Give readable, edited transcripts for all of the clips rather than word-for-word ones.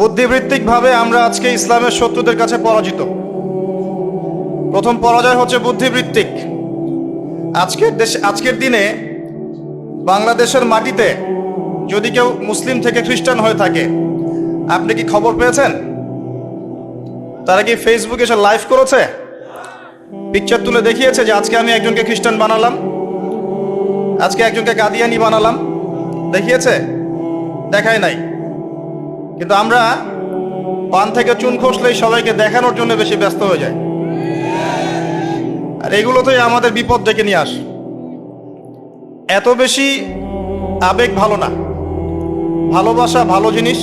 বুদ্ধিবৃত্তিকভাবে আমরা আজকে ইসলামের শত্রুদের কাছে পরাজিত। প্রথম পরাজয় হচ্ছে বুদ্ধিবৃত্তিক। আজকের দিনে বাংলাদেশের মাটিতে যদি কেউ মুসলিম থেকে খ্রিস্টান হয়ে থাকে, আপনি কি খবর পেয়েছেন? তারা কি ফেসবুকে এসে লাইভ করেছে, পিকচার তুলে দেখিয়েছে যে আজকে আমি একজনকে খ্রিস্টান বানালাম, আজকে একজনকে কাদিয়ানি বানালাম? দেখিয়েছে? দেখায় নাই। কিন্তু আমরা পান থেকে চুন খসলেই সবাইকে দেখানোর জন্য বেশি ব্যস্ত হয়ে যায়, আর এগুলোতেই আমাদের বিপদ ডেকে নিয়ে আস। এত বেশি আবেগ ভালো না। ভালোবাসা ভালো জিনিস,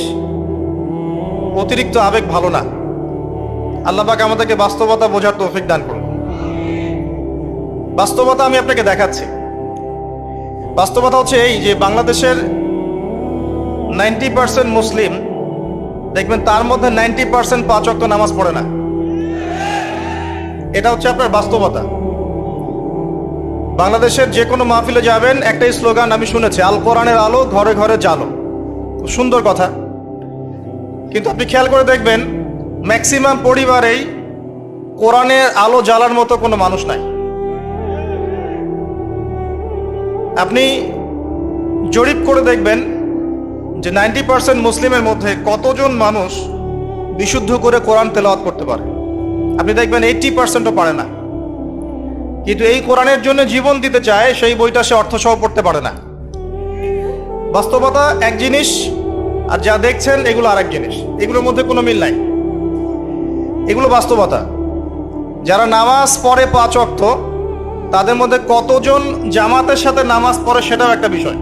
অতিরিক্ত আবেগ ভালো না। আল্লাহ পাক আমাদেরকে বাস্তবতা বোঝার তৌফিক দান করুন। বাস্তবতা আমি আপনাকে দেখাচ্ছি। বাস্তবতা হচ্ছে এই যে বাংলাদেশের 90% মুসলিম, দেখবেন তার মধ্যে 90% 5 ওয়াক্ত নামাজ পড়ে না। এটা হচ্ছে আপনার বাস্তবতা। বাংলাদেশের যে কোনো মাহফিলে যাবেন, একটাই স্লোগান আমি শুনেছি, আল কোরআনের আলো ঘরে ঘরে জালো। খুব সুন্দর কথা, কিন্তু আপনি খেয়াল করে দেখবেন ম্যাক্সিমাম পরিবারেই কোরআনের আলো জ্বালার মতো কোনো মানুষ নাই। আপনি জরিপ করে দেখবেন যে 90% মুসলিমের মধ্যে কতজন মানুষ বিশুদ্ধ করে কোরআন তেলাওয়াত করতে পারে। আপনি দেখবেন 80%ও পারে না। কিন্তু এই কোরআনের জন্য জীবন দিতে চায়, সেই বইটা সে অর্থসহ পড়তে পারে না। বাস্তবতা এক জিনিস, আর যা দেখছেন এগুলো আরেক জিনিস। এগুলোর মধ্যে কোনো মিল নাই। এগুলো বাস্তবতা। যারা নামাজ পড়ে 5 ওয়াক্ত, তাদের মধ্যে কতজন জামাতের সাথে নামাজ পড়ে সেটাও একটা বিষয়।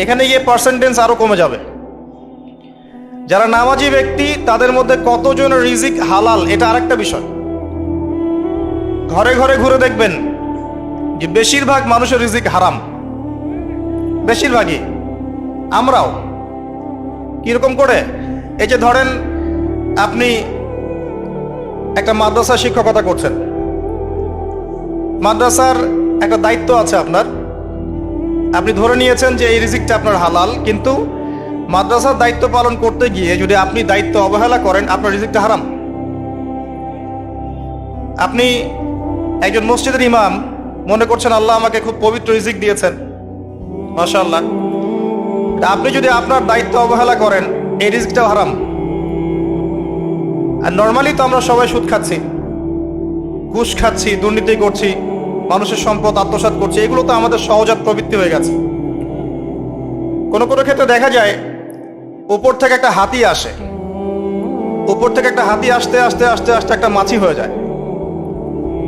এখানে গিয়ে পার্সেন্টেজ আরো কমে যাবে। যারা নামাজি ব্যক্তি, তাদের মধ্যে কতজন রিজিক হালাল, এটা আরেকটা বিষয়। ঘরে ঘরে ঘুরে দেখবেন যে বেশিরভাগ মানুষের রিজিক হারাম, বেশিরভাগই। আমরাও কিরকম করে, এই যে ধরেন আপনি একটা মাদ্রাসা শিক্ষকতা করছেন, মাদ্রাসার একটা দায়িত্ব আছে আপনার। আপনি ধরে নিয়েছেন যে এই রিজিকটা আপনার হালাল, কিন্তু মাদ্রাসার দায়িত্ব পালন করতে গিয়ে যদি আপনি দায়িত্ব অবহেলা করেন, আপনার রিজিকটা হারাম। আপনি একজন মসজিদের ইমাম, মনে করছেন আল্লাহ আমাকে খুব পবিত্র রিজিক দিয়েছেন, মাশাআল্লাহ। আপনি যদি আপনার দায়িত্ব অবহেলা করেন, এই রিজিকটাও হারাম। আর নর্মালি তো আমরা সবাই সুদ খাচ্ছি, ঘুষ খাচ্ছি, দুর্নীতি করছি, মানুষের সম্পদ আত্মসাৎ করছি। এগুলো তো আমাদের সহজাত প্রবৃত্তি হয়ে গেছে। কোনো কোনো ক্ষেত্রে দেখা যায় উপর থেকে একটা হাতি আসে, উপর থেকে একটা হাতি আসতে আস্তে আস্তে আস্তে একটা মাছি হয়ে যায়।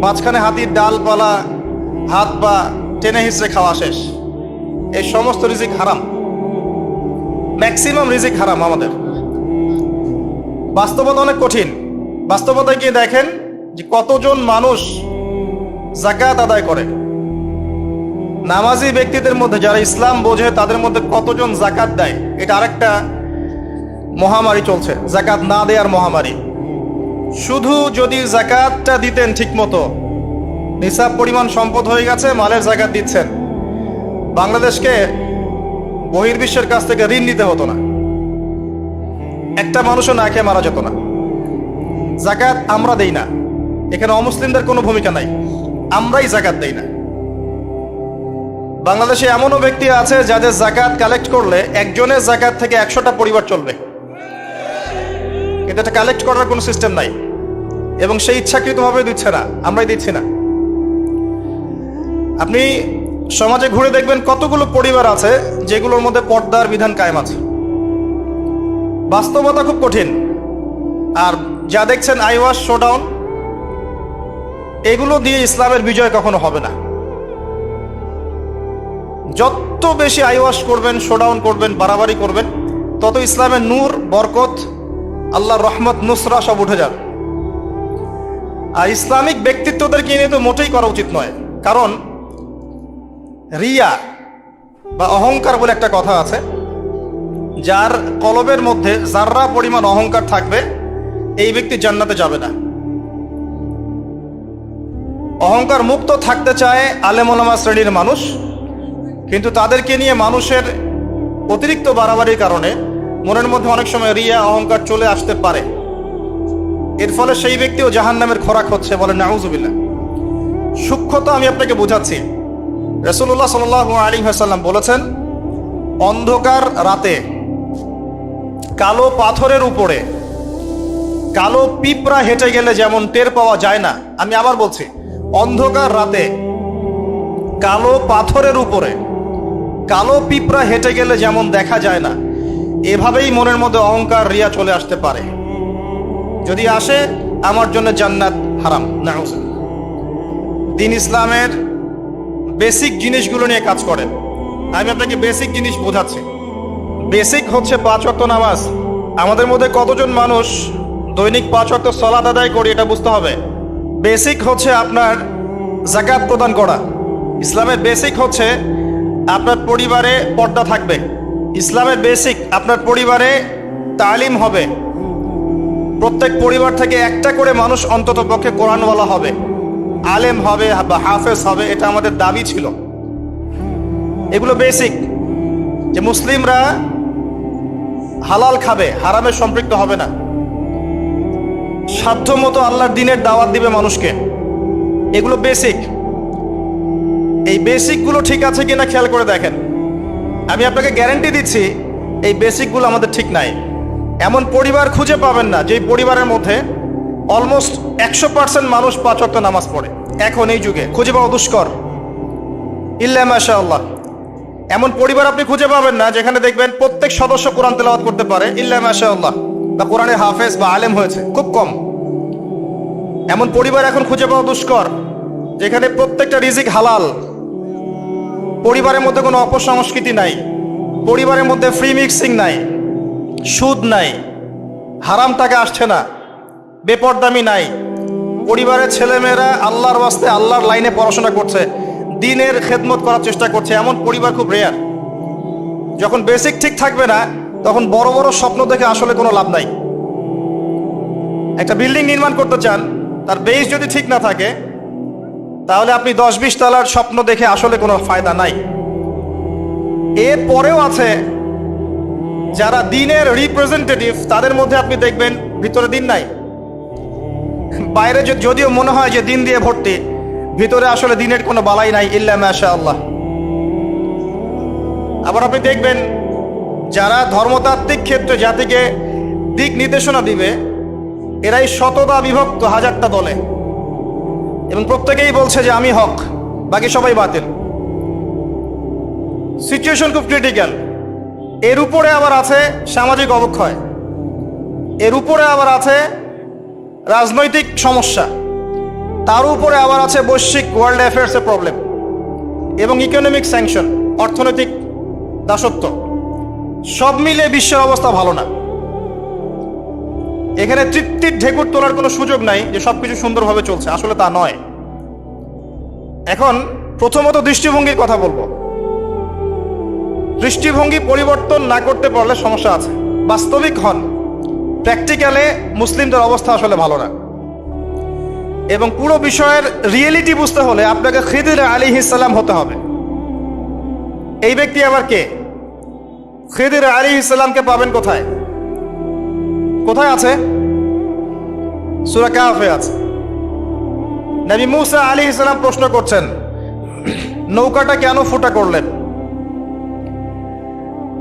মাঝখানে হাতির ডালপালা, হাত পা টেনে হিঁচড়ে খাওয়া শেষ। এই সমস্ত রিজিক হারাম, ম্যাক্সিমাম রিজিক হারাম আমাদের। বাস্তবতা অনেক কঠিন। বাস্তবতায় গিয়ে দেখেন যে কতজন মানুষ যাকাত আদায় করে। নামাজি ব্যক্তিদের মধ্যে, যারা ইসলাম বোঝে, তাদের মধ্যে কতজন যাকাত দেয়। এটা আরেকটা মহামারী চলছে, যাকাত না দেওয়ার মহামারী। শুধু যদি যাকাতটা দিতেন ঠিক মতো, নিসাব পরিমাণ সম্পদ হয়ে গেছে, মালের যাকাত দিচ্ছেন, বাংলাদেশকে বহির্বিশ্বের কাছ থেকে ঋণ নিতে হতো না, একটা মানুষও না খেয়ে মারা যেত না। যাকাত আমরা দেই না, এখানে অমুসলিমদের কোনো ভূমিকা নাই, আমরাই যাকাত দেই না। বাংলাদেশে এমনও ব্যক্তি আছে যাদের যাকাত কালেক্ট করলে একজনের যাকাত থেকে 100টা পরিবার চলবে, কিন্তু এটা কালেক্ট করার কোনো সিস্টেম নাই, এবং সেই ইচ্ছাকৃতভাবে দিচ্ছে না, আমরাই দিচ্ছি না। আপনি সমাজে ঘুরে দেখবেন কতগুলো পরিবার আছে যেগুলোর মধ্যে পর্দার বিধান কায়েম আছে। বাস্তবতা খুব কঠিন। আর যা দেখছেন আইওয়াশ, শোডাউন, এগুলো দিয়ে ইসলামের বিজয় কখনো হবে না। যত বেশি আইওয়াশ করবেন, শোডাউন করবেন, বাড়াবাড়ি করবেন, তত ইসলামের নূর, বরকত, আল্লাহর রহমত, নুসরা সব উঠে যাবে। আর ইসলামিক ব্যক্তিত্বদেরকে নিয়ে তো মোটেই করা উচিত নয়। কারণ রিয়া বা অহংকার বলে একটা কথা আছে, যার কলবের মধ্যে যাররা পরিমাণ অহংকার থাকবে, এই ব্যক্তি জান্নাতে যাবে না। অহংকার মুক্ত থাকতে চায় আলেম ওলামা শ্রেণীর মানুষ, কিন্তু তাদেরকে নিয়ে মানুষের অতিরিক্ত বাড়াবাড়ির কারণে মনের মধ্যে অনেক সময় রিয়া অহংকার চলে আসতে পারে, এর ফলে সেই ব্যক্তিও জাহান্নামের খোরাক হচ্ছে, বলে নাউজুবিল্লাহ। সূক্ষ্মতা আমি আপনাকে বোঝাচ্ছি। রাসূলুল্লাহ সাল্লাল্লাহু আলাইহি ওয়াসাল্লাম বলেছেন, অন্ধকার রাতে কালো পাথরের উপরে কালো পিঁপড়া হেঁটে গেলে যেমন টের পাওয়া যায় না, আমি আবার বলছি, অন্ধকার রাতে কালো পাথরের উপরে কালো পিঁপড়া হেঁটে গেলে যেমন দেখা যায় না, এভাবেই মনের মধ্যে অহংকার রিয়া চলে আসতে পারে। যদি আসে, আমার জন্য জান্নাত হারাম। নাউজুবিল্লাহ। দ্বীন ইসলামের বেসিক জিনিসগুলো নিয়ে কাজ করেন। আমি আপনাকে বেসিক জিনিস বোঝাচ্ছি। বেসিক হচ্ছে 5 ওয়াক্ত নামাজ। আমাদের মধ্যে কতজন মানুষ দৈনিক 5 ওয়াক্ত সালাত আদায় করি, এটা বুঝতে হবে। বেসিক হচ্ছে আপনার যাকাত প্রদান করা। ইসলামের বেসিক হচ্ছে আপনার পরিবারে পর্দা থাকবে। ইসলামের বেসিক আপনার পরিবারে তালিম হবে। প্রত্যেক পরিবার থেকে একটা করে মানুষ অন্তত পক্ষে কোরআনওয়ালা হবে, আলেম হবে বা হাফেজ হবে, এটা আমাদের দাবি ছিল। এগুলো বেসিক, যে মুসলিমরা হালাল খাবে, হারামে সম্পৃক্ত হবে না, সাধ্য মতো আল্লাহর দ্বীনের দাওয়াত দিবে মানুষকে। এগুলো বেসিক। এই বেসিকগুলো ঠিক আছে কিনা খেয়াল করে দেখেন। আমি আপনাকে গ্যারান্টি দিচ্ছি এই বেসিকগুলো আমাদের ঠিক নাই। এমন পরিবার খুঁজে পাবেন না যে পরিবারের মধ্যে অলমোস্ট 100% মানুষ 5 ওয়াক্ত নামাজ পড়ে। এখন এই যুগে খুঁজে পাওয়া দুষ্কর, ইল্লা মাশাআল্লাহ। এমন পরিবার আপনি খুঁজে পাবেন না যেখানে দেখবেন প্রত্যেক সদস্য কোরআন তেলাওয়াত করতে পারে, ইল্লা মাশাআল্লাহ, বা কোরআনের হাফেজ বা আলেম হয়েছে, খুব কম। এমন পরিবার এখন খুঁজে পাওয়া দুষ্কর যেখানে প্রত্যেকটা রিজিক হালাল, পরিবারের মধ্যে কোনো অপসংস্কৃতি নাই, পরিবারের মধ্যে ফ্রি মিক্সিং নাই, সুদ নাই, হারাম টাকা আসছে না, বেপরদামি নাই, পরিবারের ছেলেমেয়েরা আল্লাহর ওয়াস্তে আল্লাহর লাইনে পড়াশোনা করছে, দ্বীনের খেদমত করার চেষ্টা করছে। এমন পরিবার খুব রেয়ার। যখন বেসিক ঠিক থাকবে না, তখন বড় বড় স্বপ্ন দেখে আসলে কোনো লাভ নাই। একটা বিল্ডিং নির্মাণ করতে চান, তার বেস যদি ঠিক না থাকে, তাহলে আপনি 10-20 তলার স্বপ্ন দেখে আসলে কোনো ফায়দা নাই। এর পরেও আছে যারা দ্বীনের রিপ্রেজেন্টেটিভ, তাদের মধ্যে আপনি দেখবেন ভিতরে দ্বীন নাই। বাইরে যদিও মনে হয় যে দ্বীন দিয়ে ভর্তি, ভিতরে আসলে দ্বীনের কোনো বালাই নাই, ইল্লা মাশাআল্লাহ। আবার আপনি দেখবেন যারা ধর্মতাত্ত্বিক ক্ষেত্রে জাতিকে দিক নির্দেশনা দিবে, এরাই শতটা বিভক্ত হাজারটা দলে, এবং প্রত্যেকেই বলছে যে আমি হক, বাকি সবাই বাতিল। সিচুয়েশন খুব ক্রিটিক্যাল। এর উপরে আবার আছে সামাজিক অবক্ষয়, এর উপরে আবার আছে রাজনৈতিক সমস্যা, তার উপরে আবার আছে বৈশ্বিক ওয়ার্ল্ড অ্যাফেয়ার্সের প্রবলেম এবং ইকোনমিক স্যাংশন, অর্থনৈতিক দাসত্ব। সব মিলে বিশ্বের অবস্থা ভালো না। এখানে তৃপ্তির ঢেকুর তোলার কোনো সুযোগ নাই যে সবকিছু সুন্দরভাবে চলছে, আসলে তা নয়। এখন প্রথমত দৃষ্টিভঙ্গির কথা বলবো। দৃষ্টিভঙ্গি পরিবর্তন না করতে পারলে সমস্যা আছে। বাস্তবিক হন, প্র্যাকটিক্যালে মুসলিমদের অবস্থা আসলে ভালো না। এবং পুরো বিষয়ের রিয়েলিটি বুঝতে হলে আপনাকে খিদির আলাইহিস সালাম হতে হবে। এই ব্যক্তি আবার কে? খিদির আলাইহিস সালামকে পাবেন কোথায়? কোথায় আছে? সূরা কাহফে আছে। নবী মুসা আলাইহিস সালাম প্রশ্ন করছেন, নৌকাটা কেন ফুটা করলেন?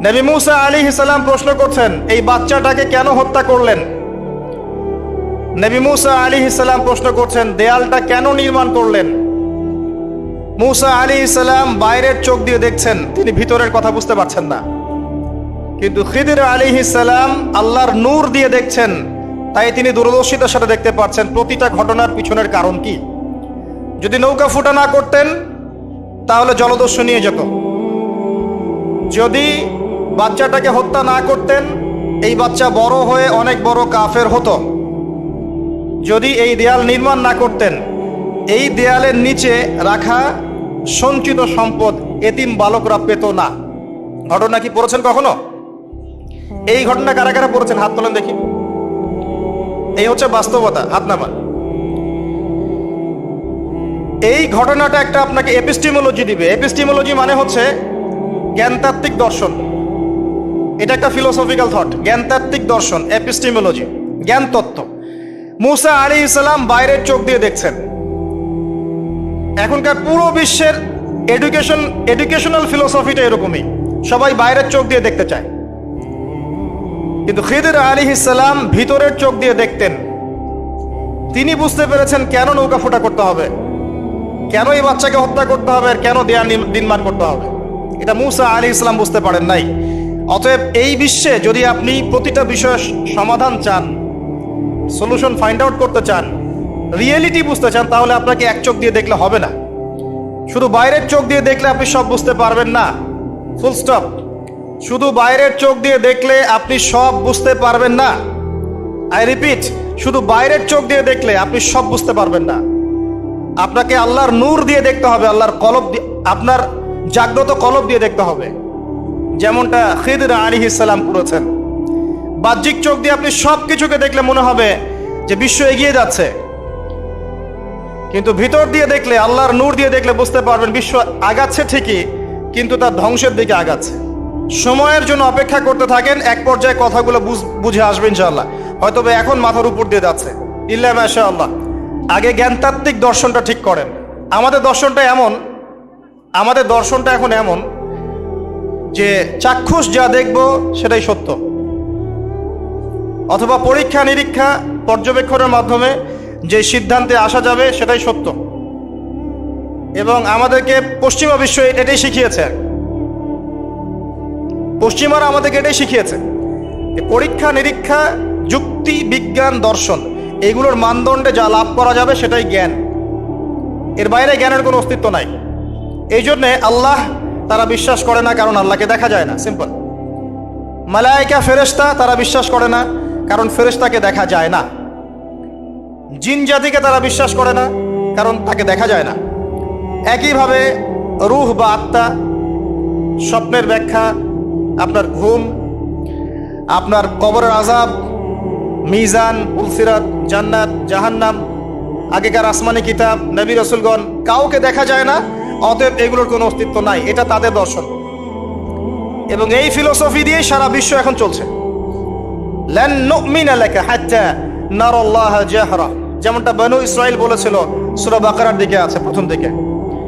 নবী মুসা আলাইহিস সালাম প্রশ্ন করছেন, এই বাচ্চাটাকে কেন হত্যা করলেন? নবী মুসা আলাইহিস সালাম প্রশ্ন করছেন, দেয়ালটা কেন নির্মাণ করলেন? মুসা আলাইহিস সালাম বাইরের চোখ দিয়ে দেখছেন, তিনি ভিতরের কথা বুঝতে পারছেন না। কিন্তু খিদির আলাইহিস সালাম আল্লাহর নূর দিয়ে দেখছেন, তাই তিনি দূরদর্শিতার সাথে দেখতে পাচ্ছেন প্রতিটা ঘটনার পিছনের কারণ কি। যদি নৌকা ফুটা না করতেন তাহলে জলদস্যু নিয়ে যেত। যদি বাচ্চাটাকে হত্যা না করতেন, এই বাচ্চা বড় হয়ে অনেক বড় কাফের হতো। যদি এই দেয়াল নির্মাণ না করতেন, এই দেয়ালের নিচে রাখা সঞ্চিত সম্পদ এতিম বালকরা পেত না। ঘটনা কি পড়েছেন কখনো? এই ঘটনা কারা কারা পড়েছেন? হাত তোলেন দেখি। এই হচ্ছে বাস্তবতা, হাত নামান। এই ঘটনাটা একটা আপনাকে এপিস্টিমোলজি দিবে। এপিস্টিমোলজি মানে হচ্ছে জ্ঞানতাত্ত্বিক দর্শন। এটা একটা ফিলোসফিক্যাল থট, জ্ঞানতাত্ত্বিক দর্শন, এপিস্টিমোলজি, জ্ঞান তত্ত্ব। মুসা আলাইহিস সালাম বাইরের চোখ দিয়ে দেখছেন। এখনকার পুরো বিশ্বের এডুকেশনাল ফিলোসফিটা এরকমই, সবাই বাইরের চোখ দিয়ে দেখতে চায়। কিন্তু খিদির আলাইহিস সালাম ভিতরের চোখ দিয়ে দেখতেন। তিনি বুঝতে পেরেছেন কেন নৌকা ফুটা করতে হবে, কেন এই বাচ্চাকে হত্যা করতে হবে, আর কেন দেয়া নির্মাণ করতে হবে। এটা মুসা আলাইহিস সালাম বুঝতে পারেন নাই। অতএব এই বিশ্বে যদি আপনি প্রতিটা বিষয়ের সমাধান চান, সলিউশন ফাইন্ড আউট করতে চান, রিয়েলিটি বুঝতে চান, তাহলে আপনাকে এক চোখ দিয়ে দেখলে হবে না। শুধু বাইরের চোখ দিয়ে দেখলে আপনি সব বুঝতে পারবেন না, ফুল স্টপ। শুধু বাইরের চোখ দিয়ে দেখলে আপনি সব বুঝতে পারবেন না। আই রিপিট, শুধু বাইরের চোখ দিয়ে দেখলে আপনি সব বুঝতে পারবেন না। আপনাকে আল্লাহর নূর দিয়ে দেখতে হবে, আল্লাহর কলব দিয়ে, আপনার জাগ্রত কলব দিয়ে দেখতে হবে, যেমনটা খিদির আলাইহিস সালাম করেছেন। বাহ্যিক চোখ দিয়ে আপনি সব কিছুকে দেখলে মনে হবে যে বিশ্ব এগিয়ে যাচ্ছে, কিন্তু ভিতর দিয়ে দেখলে, আল্লাহর নূর দিয়ে দেখলে বুঝতে পারবেন বিশ্ব আগাচ্ছে ঠিকই, কিন্তু তার ধ্বংসের দিকে আগাচ্ছে। সময়ের জন্য অপেক্ষা করতে থাকেন, এক পর্যায়ে কথাগুলো বুঝে আসবে ইনশাআল্লাহ। হয়তো এখন মাথার উপর দিয়ে যাচ্ছে, ইল্লা মাশাআল্লাহ। আগে জ্ঞানতাত্ত্বিক দর্শনটা ঠিক করেন। আমাদের দর্শনটা এখন এমন যে চাক্ষুষ যা দেখব সেটাই সত্য, অথবা পরীক্ষা নিরীক্ষা পর্যবেক্ষণের মাধ্যমে যে সিদ্ধান্তে আসা যাবে সেটাই সত্য। এবং আমাদেরকে পশ্চিমা বিশ্ব এটাই শিখিয়েছে, পশ্চিমারা আমাদেরকে এটাই শিখিয়েছে। পরীক্ষা নিরীক্ষা, যুক্তি, বিজ্ঞান, দর্শন, এগুলোর মানদণ্ডে যা লাভ করা যাবে সেটাই জ্ঞান। এর বাইরে জ্ঞানের কোনো অস্তিত্ব নাই। এই জন্যে আল্লাহ তারা বিশ্বাস করে না, কারণ আল্লাহকে দেখা যায় না, সিম্পল। মালায়েকা, ফেরেশতা তারা বিশ্বাস করে না, কারণ ফেরেশতাকে দেখা যায় না। জিন জাতিকে তারা বিশ্বাস করে না, কারণ তাকে দেখা যায় না। একইভাবে রূহ বা আত্মা, স্বপ্নের ব্যাখ্যা, আপনার ঘুম, আপনার কবরের আযাব, মিজান, উলসিরাত, জান্নাত, জাহান্নাম, আগেকার আসমানি কিতাব, নবী রাসূলগণ, কাউকে দেখা যায় না। অতএব এগুলোর কোনো অস্তিত্ব নাই, এটা তাদের দর্শন। এবং এই ফিলোসফি দিয়ে সারা বিশ্ব এখন চলছে। লান নুমিনা লাকা হাত্তা নারাল্লাহ জাহরা, যেমনটা বনু ইসরাইল বলেছিল, সূরা বাকারার দিকে আছে প্রথম দিকে।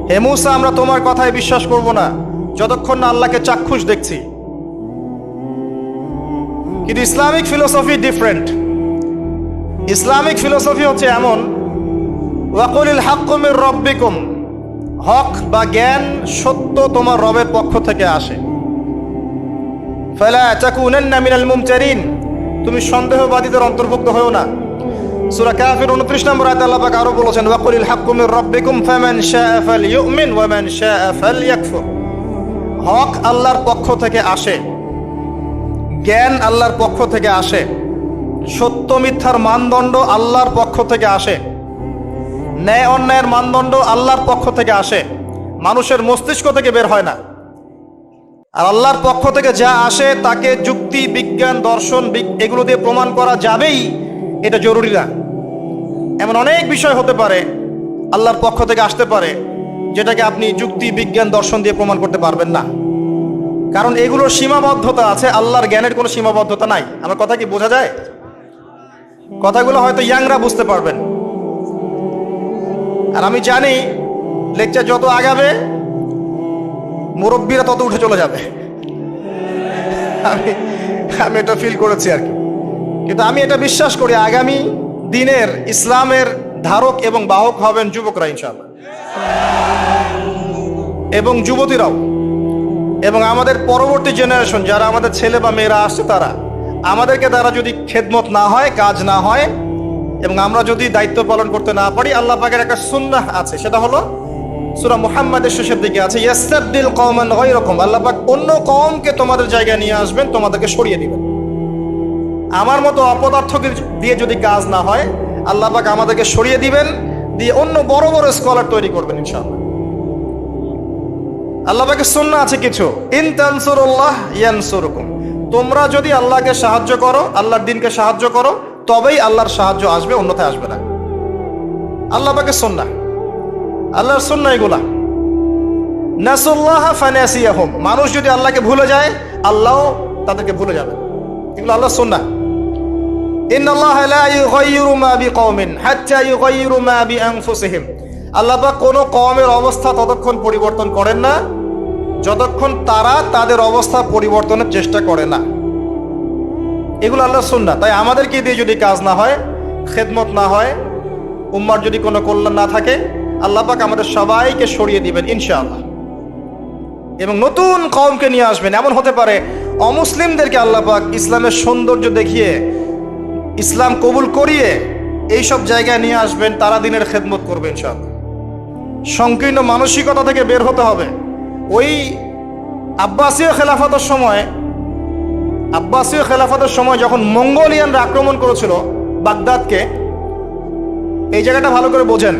হে মুসা, আমরা তোমার কথায় বিশ্বাস করব না যতক্ষণ না আল্লাহকে চাক্ষুষ দেখছি। কিন্তু Islamic philosophy different. Islamic philosophy হচ্ছে এমন, ওয়াকুলিল হাক্কু মির রাব্বিকুম, হক বা জ্ঞান, সত্য তোমার রবের পক্ষ থেকে আসে। ফালা তাকুনান্না মিনাল মুমতারিন, তুমি সন্দেহবাদীদের অন্তর্ভুক্ত হও না। সূরা কাফির 29 নম্বর আয়াতে আল্লাহ পাক আরো বলেছেন, ওয়াকুলিল হাক্কু মির রাব্বিকুম ফামান শাআ ফালইউমিন ওয়া মান শাআ ফালইয়াকফুর। হক আল্লাহর পক্ষ থেকে আসে, জ্ঞান আল্লাহর পক্ষ থেকে আসে, সত্য মিথ্যার মানদণ্ড আল্লাহর পক্ষ থেকে আসে, ন্যায় অন্যায়ের মানদণ্ড আল্লাহর পক্ষ থেকে আসে, মানুষের মস্তিষ্ক থেকে বের হয় না। আর আল্লাহর পক্ষ থেকে যা আসে তাকে যুক্তি, বিজ্ঞান, দর্শন এগুলো দিয়ে প্রমাণ করা যাবেই, এটা জরুরি না। এমন অনেক বিষয় হতে পারে আল্লাহর পক্ষ থেকে আসতে পারে, যেটাকে আপনি যুক্তি, বিজ্ঞান, দর্শন দিয়ে প্রমাণ করতে পারবেন না, কারণ এগুলোর সীমাবদ্ধতা আছে। আল্লাহর জ্ঞানের কোনো সীমাবদ্ধতা নাই। আমার কথা কি বোঝা যায়? কথাগুলো হয়তো ইয়াংরা বুঝতে পারবেন। আর আমি জানি লেকচার যত আগাবে মুরব্বীরা তত উঠে চলে যাবে, আমি এটা ফিল করেছি আর কি। কিন্তু আমি এটা বিশ্বাস করি, আগামী দিনের ইসলামের ধারক এবং বাহক হবেন যুবকরা ইনশাআল্লাহ, এবং যুবতীরাও, এবং আমাদের পরবর্তী জেনারেশন যারা আমাদের ছেলে বা মেয়েরা আসছে, তারা আমাদেরকে দ্বারা যদি খেদমত না হয়, কাজ না হয়, এবং আমরা যদি দায়িত্ব পালন করতে না পারি, আল্লাহ পাকের একটা সুন্নাহ আছে, সেটা হলো সূরা মুহাম্মাদের শেষের দিকে আছে, ইয়াস্তাবদিল কওমান গায়রাকুম, আল্লাহ পাক অন্য কওমকে তোমাদের জায়গায় নিয়ে আসবেন, তোমাদেরকে সরিয়ে দিবেন। আমার মতো অপদার্থকে দিয়ে যদি কাজ না হয়, আল্লাহ পাক আমাদেরকে সরিয়ে দিবেন, দিয়ে অন্য বড় বড় স্কলার তৈরি করবেন ইনশাআল্লাহ। আল্লাহ পাকের সুন্নাহ আছে কিছু, ইন তানসুরুল্লাহ ইয়ানসুরকুম, তোমরা যদি আল্লাহকে সাহায্য করো, আল্লাহর দ্বীনকে সাহায্য করো, তবেই আল্লাহর সাহায্য আসবে, অন্যথায় আসবে না। আল্লাহ পাকের সুন্নাহ, আল্লাহর সুন্নাহ এগুলা। নাসুল্লাহ ফানাসিয়াহুম, মানুষ যদি আল্লাহকে ভুলে যায়, আল্লাহ তাদেরকে ভুলে যাবেন। এগুলো আল্লাহর সুন্নাহ। ইন্নাল্লাহা লা ইউগাইয়িরু মা বিকওমিন হাত্তা ইউগাইয়িরু মা বিআনফুসিহিম। আল্লাহ পাক কোনো কওমের অবস্থা ততক্ষণ পরিবর্তন করেন না যতক্ষণ তারা তাদের অবস্থা পরিবর্তনের চেষ্টা করে না। এগুলো আল্লাহর সুন্নাহ। তাই আমাদেরকে দিয়ে যদি কাজ না হয়, খেদমত না হয়, উম্মার যদি কোনো কল্যাণ না থাকে, আল্লাহ পাক আমাদের সবাইকে সরিয়ে দিবেন ইনশাআল্লাহ, এবং নতুন কওমকে নিয়ে আসবেন। এমন হতে পারে অমুসলিমদেরকে আল্লাহ পাক ইসলামের সৌন্দর্য দেখিয়ে, ইসলাম কবুল করিয়ে এইসব জায়গায় নিয়ে আসবেন, তারা দিনের খেদমত করবে ইনশাআল্লাহ। সংকীর্ণ মানসিকতা থেকে বের হতে হবে। ওই আব্বাসীয় খেলাফতের সময় যখন মঙ্গোলিয়ানরা আক্রমণ করেছিল বাগদাদকে, এই জায়গাটা ভালো করে বোঝেন,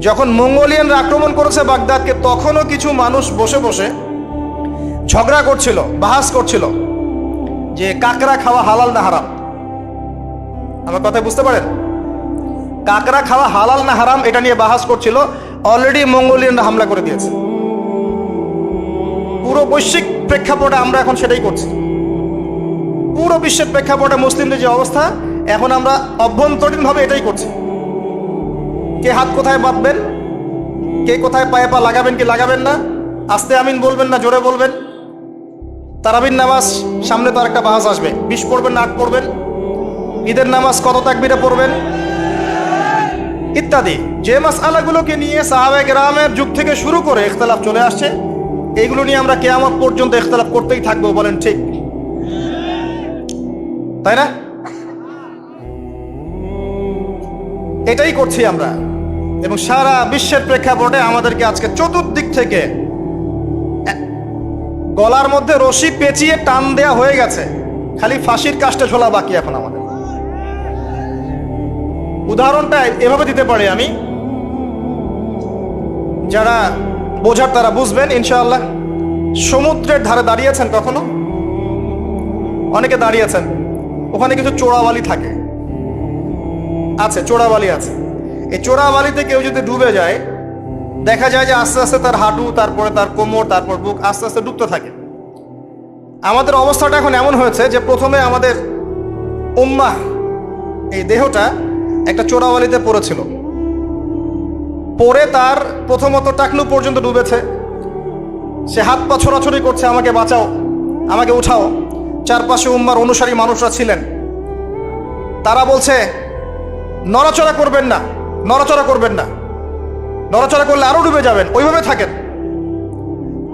যখন মঙ্গোলিয়ানরা আক্রমণ করেছে বাগদাদকে, তখনও কিছু মানুষ বসে বসে ঝগড়া করছিল, বাহাস করছিল যে কাকড়া খাওয়া হালাল না হারাম। আমার কথা বুঝতে পারেন? কাকড়া খাওয়া হালাল না হারাম এটা নিয়ে বাহাস করছিল। অলরেডি মঙ্গোলিয়ানরা হামলা করে দিয়েছে। পুরো বৈশ্বিক প্রেক্ষাপটে আমরা এখন সেটাই করছি। পুরো বিশ্বের প্রেক্ষাপটে মুসলিমদের যে অবস্থা, এখন আমরা অভ্যন্তরীণভাবে এটাই করছি। কে হাত কোথায় বাঁধবেন, কে কোথায় পায়ে পা লাগাবেন কি লাগাবেন না, আস্তে আমিন বলবেন না জোরে বলবেন, তারাবির নামাজ সামনে তো আরেকটা বাহাস আসবে, 20 পড়বেন না 8 পড়বেন, ঈদের নামাজ কত তাকবীরে পড়বেন ইত্যাদি। যে মাসআলাগুলোকে নিয়ে সাহাবায়ে কেরামের যুগ থেকে শুরু করে ইখতিলাফ চলে আসছে, এইগুলো নিয়ে আমরা কিয়ামত পর্যন্ত ইখতিলাফ করতেই থাকবো। বলেন ঠিক, তাই না? এটাই করছি আমরা, এবং সারা বিশ্বের প্রেক্ষাপটে আমাদেরকে আজকে চতুর্দিক থেকে গলার মধ্যে রশি পেঁচিয়ে টান দেয়া হয়ে গেছে, খালি ফাঁসির কাজটা ঝোলা বাকি এখন আমাদের। উদাহরণটা এভাবে দিতে পারি আমি, যারা বোঝার তারা বুঝবেন ইনশাআল্লাহ। সমুদ্রের ধারে দাঁড়িয়েছেন কখনো? অনেকে দাঁড়িয়েছেন, ওখানে কিছু চোরাবালি থাকে, আছে চোরাবালি আছে। এই চোরাবালিতে কেউ যদি ডুবে যায়, দেখা যায় যে আস্তে আস্তে তার হাঁটু, তারপরে তার কোমর, তারপর বুক আস্তে আস্তে ডুবতে থাকে। আমাদের অবস্থাটা এখন এমন হয়েছে যে প্রথমে আমাদের উম্মাহ, এই দেহটা একটা চোরাবালিতে পড়েছিল, পরে তার প্রথমত টাকলু পর্যন্ত ডুবেছে। সে হাত পা ছোড়াছড়ি করছে, আমাকে বাঁচাও, আমাকে উঠাও। চারপাশে উম্মার অনুসারী মানুষরা ছিলেন, তারা বলছে নড়াচড়া করবেন না, নড়াচড়া করবেন না, নড়াচড়া করলে আরো ডুবে যাবেন, ওইভাবে থাকেন।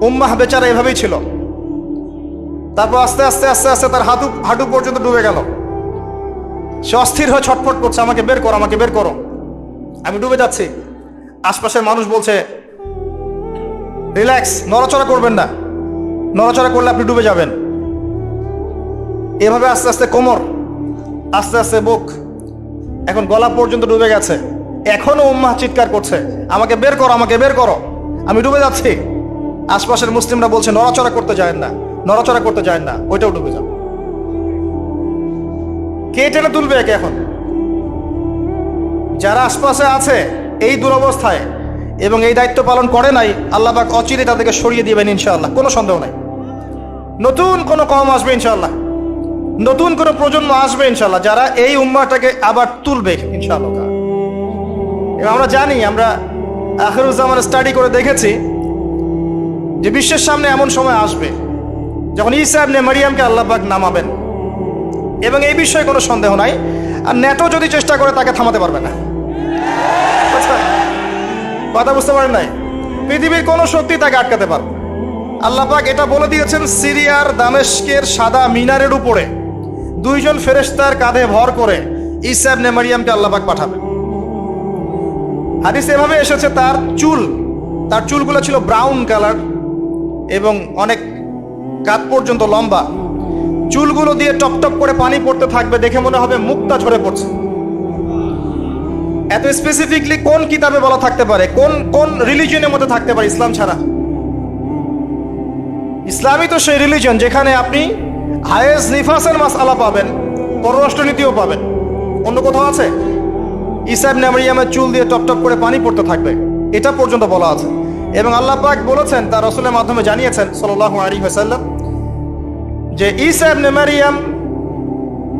উম্মাহ বেচারা এভাবেই ছিল। তারপর আস্তে আস্তে আস্তে আস্তে তার হাঁটু পর্যন্ত ডুবে গেল। সে অস্থির হয়ে ছটফট করছে, আমাকে বের করো, আমাকে বের করো, আমি ডুবে যাচ্ছি। আশপাশের মানুষ বলছে রিল্যাক্স, নড়াচড়া করবেন না, নড়াচড়া করলে আপনি ডুবে যাবেন। এভাবে আস্তে আস্তে কোমর, আস্তে আস্তে বুক, এখন গলা পর্যন্ত ডুবে গেছে। এখনো উম্মাহ চিৎকার করছে, আমাকে বের করো, আমাকে বের করো, আমি ডুবে যাচ্ছি। আশপাশের মুসলিমরা বলছে নড়াচড়া করতে যায় না, নড়াচড়া করতে যায় না, ওইটাও ডুবে যাবে। কে টেনে তুলবে একে? এখন যারা আশপাশে আছে এই দুরবস্থায় এবং এই দায়িত্ব পালন করে নাই, আল্লাহ পাক অচিরে তাদেরকে সরিয়ে দিবেন ইনশাআল্লাহ, কোনো সন্দেহ নাই। নতুন কোনো কওম আসবে ইনশাআল্লাহ, নতুন কোনো প্রজন্ম আসবে ইনশাআল্লাহ, যারা এই উম্মাহটাকে আবার তুলবে ইনশাআল্লাহ। এবং আমরা জানি, আমরা আখিরুজ্জামান স্টাডি করে দেখেছি যে বিশ্বের সামনে এমন সময় আসবে যখন ঈসা ইবনে মারিয়ামকে আল্লাহ পাক নামাবেন, এবং এই বিষয়ে কোনো সন্দেহ নাই। আর নেটো যদি চেষ্টা করে তাকে থামাতে পারবে না। কথা বুঝতে পারেন নাই? পৃথিবীর কোনো শক্তি তাকে আটকাতে পারবে। আল্লাহ পাক এটা বলে দিয়েছেন, সিরিয়ার দামেস্কের সাদা মিনারের উপরে 2 জন ফেরেশতার কাঁধে ভর করে ঈসা ইবনে মারিয়ামকে আল্লাহ পাক পাঠাবেন। হাদিসে এভাবে এসেছে, তার চুলগুলো ছিল ব্রাউন কালার এবং অনেক কাঁধ পর্যন্ত লম্বা। চুলগুলো দিয়ে টপ টপ করে পানি পড়তে থাকবে, দেখে মনে হবে মুক্তা ঝরে পড়ছে। এত স্পেসিফিকলি কোন কিতাবে বলা থাকতে পারে, কোন রিলিজিয়নের মধ্যে থাকতে পারে ইসলাম ছাড়া? ইসলামই তো সেই রিলিজন যেখানে আপনি হায়েজ নিফাসের মাসআলা পাবেন, পররাষ্ট্রনীতিও পাবেন। অন্য কোথাও আছে? ঈসা ইবনে মারিয়ামের চুল দিয়ে টপ টপ করে পানি পড়তে থাকবে, এটা পর্যন্ত বলা আছে। এবং আল্লাহ পাক বলেছেন, তার রাসূলের মাধ্যমে জানিয়েছেন সাল্লাল্লাহু আলাইহি ওয়াসাল্লাম, যে ঈসা ইবনে মারিয়াম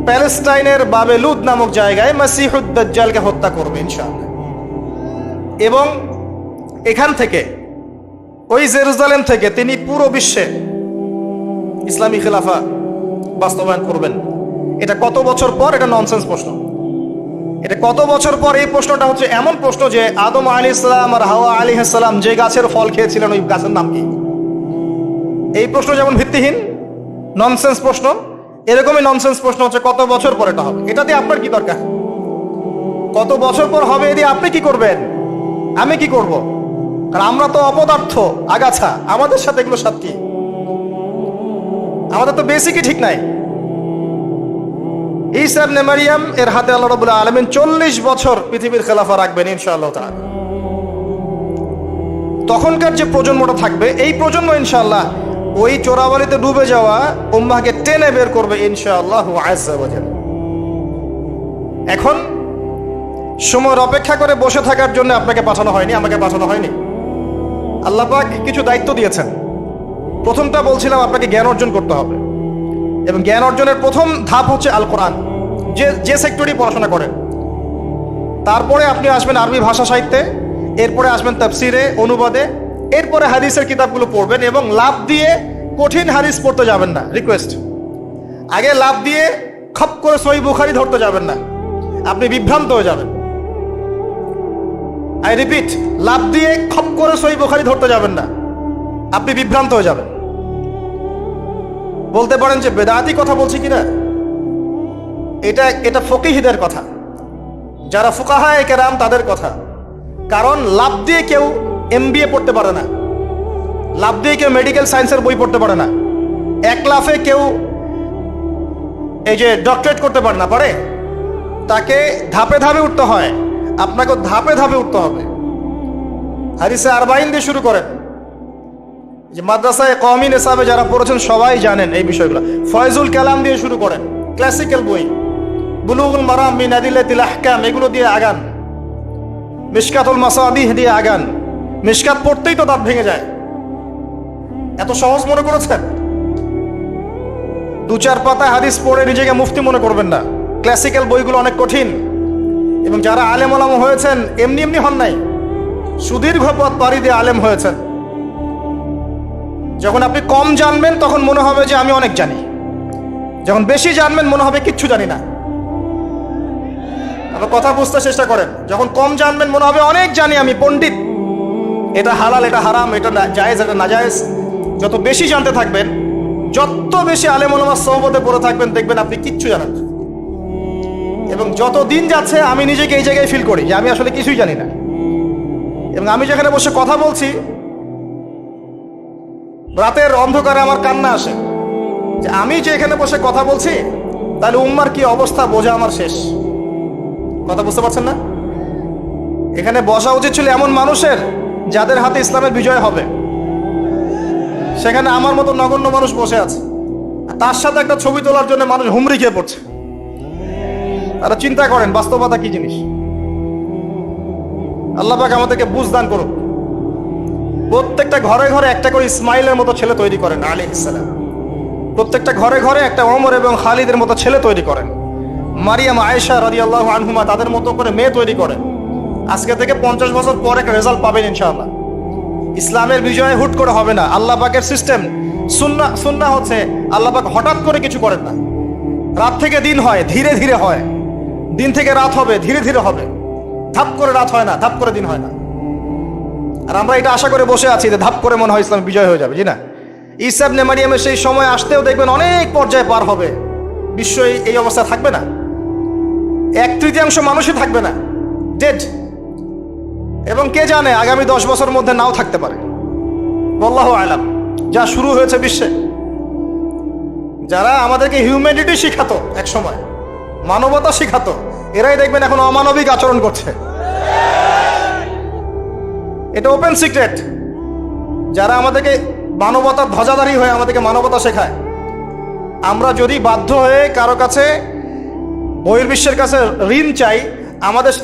প্যালেস্টাইনের বাবেলুদ নামক জায়গায় মাসিহুদ দাজ্জালকে হত্যা করবে ইনশাআল্লাহ, এবং এখান থেকে ওই জেরুজালেম থেকে তিনি পুরো বিশ্বে ইসলামী খেলাফা বাস্তবায়ন করবেন। এটা কত বছর পর? এটা ননসেন্স প্রশ্ন। এটা কত বছর পর? এই প্রশ্নটা হচ্ছে এমন প্রশ্ন যে আদম আলাইহিস সালাম আর হাওয়া আলাইহিস সালাম যে গাছের ফল খেয়েছিলেন ওই গাছের নাম কি? এই প্রশ্ন যেমন ভিত্তিহীন ননসেন্স প্রশ্ন, এরকমই ননসেন্স প্রশ্ন হচ্ছে কত বছর পর এটা হবে। এটা দিয়ে আপনার কি দরকার? কত বছর পর হবে এ দিয়ে আপনি কি করবেন? আমি কি করব? কারণ আমরা তো অপদার্থ, আগাছা, আমাদের সাথে এগুলো সাথে কি? আমাদের তো বেসিকই ঠিক নাই। ঈসা ইবনে মারিয়াম এর হাতে আল্লাহ রাব্বুল আলামিন 40 বছর পৃথিবীর খেলাফা রাখবেন ইনশাআল্লাহ তাআলা। তখনকার যে প্রজন্মটা থাকবে, এই প্রজন্ম ইনশাআল্লাহ ওই চোরাবালিতে ডুবে যাওয়া উম্মাহকে টেনে বের করবে ইনশাআল্লাহ আযজা ওয়া জাল। এখন সময়ের অপেক্ষা করে বসে থাকার জন্য আপনাকে পাঠানো হয়নি, আমাকে পাঠানো হয়নি। আল্লাহ পাক কিছু দায়িত্ব দিয়েছেন। প্রথমটা বলছিলাম আপনাকে জ্ঞান অর্জন করতে হবে, এবং জ্ঞান অর্জনের প্রথম ধাপ হচ্ছে আল কোরআন। যে সেক্টরই পড়াশোনা করেন, তারপরে আপনি আসবেন আরবি ভাষা সাহিত্যে, এরপরে আসবেন তাফসিরে, অনুবাদে, এরপরে হাদিসের কিতাবগুলো পড়বেন, এবং লাভ দিয়ে কঠিন হাদিস পড়তে যাবেন না। রিকোয়েস্ট, আগে লাভ দিয়ে খপ করে সহিহ বুখারী ধরতে যাবেন না, আপনি বিভ্রান্ত হয়ে যাবেন। আই রিপিট, লাভ দিয়ে খপ করে সহিহ বুখারী ধরতে যাবেন না, আপনি বিভ্রান্ত হয়ে যাবেন। বলতে পারেন যে বেদাতি কথা বলছি কিনা, এটা ফকিহদের কথা, যারা ফুকাহায়ে কেরাম তাদের কথা। কারণ লাভ দিয়ে কেউ MBA পড়তে পারে না, লাভ দিয়ে কেউ মেডিকেল সায়েন্সের বই পড়তে পারে না, এক লাফে কেউ এই যে ডক্টরেট করতে পারে না, পারে? তাকে ধাপে ধাপে উঠতে হয়, আপনাকে ধাপে ধাপে উঠতে হবে। হাদিসে আরবাইন দিয়ে শুরু করেন, যে মাদ্রাসায় কওমি নিসাবে যারা পড়েছেন সবাই জানেন এই বিষয়গুলো। ফয়জুল কালাম দিয়ে শুরু করেন, ক্লাসিক্যাল বই, বুলুগুল মারাম মিন আদিল্লাতিল আহকাম, এগুলো দিয়ে আগান। মিশকাতুল মাসাবিহ দিয়ে আগান। মিশকাত পড়তেই তো দাঁত ভেঙে যায়, এত সহজ মনে করেছেন? 2-4 পাতা হাদিস পড়ে নিজেকে মুফতি মনে করবেন না। ক্লাসিক্যাল বইগুলো অনেক কঠিন, এবং যারা আলেম ওলামা হয়েছেন এমনি এমনি হন নাই, সুদীর্ঘ পথ পাড়ি দিয়ে আলেম হয়েছেন। যখন আপনি কম জানবেন তখন মনে হবে যে আমি অনেক জানি, যখন বেশি জানবেন মনে হবে কিচ্ছু জানি না। আপনি কথা বুঝতে চেষ্টা করেন। যখন কম জানবেন মনে হবে অনেক জানি, আমি পণ্ডিত, এটা হালাল, এটা হারাম, এটা জায়েজ, এটা নাজায়েজ। যত বেশি জানতে থাকবেন, যত বেশি আলেম ওলামার সোহবতে পড়ে থাকবেন, দেখবেন আপনি কিচ্ছু জানেন না। এবং যত দিন যাচ্ছে আমি নিজেকে এই জায়গায় ফিল করি যে আমি আসলে কিছুই জানি না। এবং আমি যেখানে বসে কথা বলছি, রাতের অন্ধকারে আমার কান্না আসে যে আমি যে এখানে বসে কথা বলছি, তাহলে উম্মার কি অবস্থা বোঝা আমার শেষ। কথা বুঝতে পারছেন না? এখানে বসা উচিত ছিল এমন মানুষের যাদের হাতে ইসলামের বিজয় হবে। সেখানে আমার মতো নগণ্য মানুষ বসে আছে, তার সাথে একটা ছবি তোলার জন্য মানুষ হুমড়ি খেয়ে পড়ছে। তারা চিন্তা করেন বাস্তবতা কি জিনিস। আল্লাহ পাক আমাদেরকে বুঝ দান করুন। প্রত্যেকটা ঘরে ঘরে একটা করে ইসমাইলের মতো ছেলে তৈরি করেন আলাইহিস সালাম। প্রত্যেকটা ঘরে ঘরে একটা ওমর এবং খালিদের মতো ছেলে তৈরি করেন। মারিয়াম, আয়েশা রাদিয়াল্লাহু আনহুমা তাদের মতো করে মেয়ে তৈরি করেন। আজকে থেকে 50 বছর পর একটা রেজাল্ট পাবেন ইনশাআল্লাহ। ইসলামের বিজয় হুট করে হবে না। আল্লাহ পাকের সিস্টেম, সুন্নাহ হচ্ছে আল্লাহ পাক হঠাৎ করে কিছু করেন না। রাত থেকে দিন হয়, ধীরে ধীরে হয়। দিন থেকে রাত হবে, ধীরে ধীরে হবে। ধাপ করে রাত হয় না, ধাপ করে দিন হয় না। আর আমরা এটা আশা করে বসে আছি যে ধাপ করে মনে হয় ইসলাম বিজয় হয়ে যাবে। জি না, ঈসা ইবনে মারিয়ামের সেই সময় আসতেও দেখবেন অনেক পর্যায়ে পার হবে। বিশ্ব এই অবস্থা থাকবে না, 1/3 মানুষই থাকবে না, ডেড। এবং কে জানে আগামী 10 বছরের মধ্যে নাও থাকতে পারে। আল্লাহু আলাম। যা শুরু হয়েছে বিশ্বে, যারা আমাদেরকে হিউম্যানিটি শিখাতো, এক সময় মানবতা শিখাতো, এরাই দেখবেন এখন অমানবিক আচরণ করছে। এটা ওপেন সিক্রেট। যারা আমাদেরকে মানবতার ধ্বজাধারী হয়ে আমাদেরকে মানবতা শেখায়, আমরা যদি বাধ্য হয়ে কারো কাছে বহির্বিশ্বের কাছে ঋণ চাই,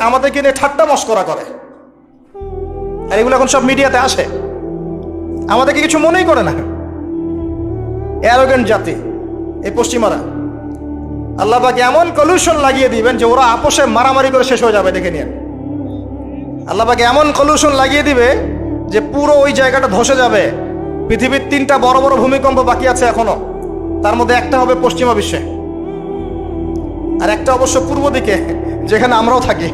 আমাদেরকে নিয়ে ঠাট্টা মশকরা করে। আর এগুলো এখন সব মিডিয়াতে আসে, আমাদেরকে কিছু মনেই করে না। অ্যারোগেন্ট জাতি। এই পশ্চিমারা। আল্লাহ পাক এমন কলিউশন লাগিয়ে দিবেন যে ওরা আপোষে মারামারি করে শেষ হয়ে যাবে, দেখে নিন। আল্লাহ পাক এমন কলিউশন লাগিয়ে দিবে যে পুরো ওই জায়গাটা ধসে যাবে। পৃথিবীর 3টা বড় বড় ভূমিকম্প বাকি আছে এখনো, তার মধ্যে একটা হবে পশ্চিমা বিশ্বে, আর একটা অবশ্য পূর্ব দিকে যেখানে আমরাও থাকি,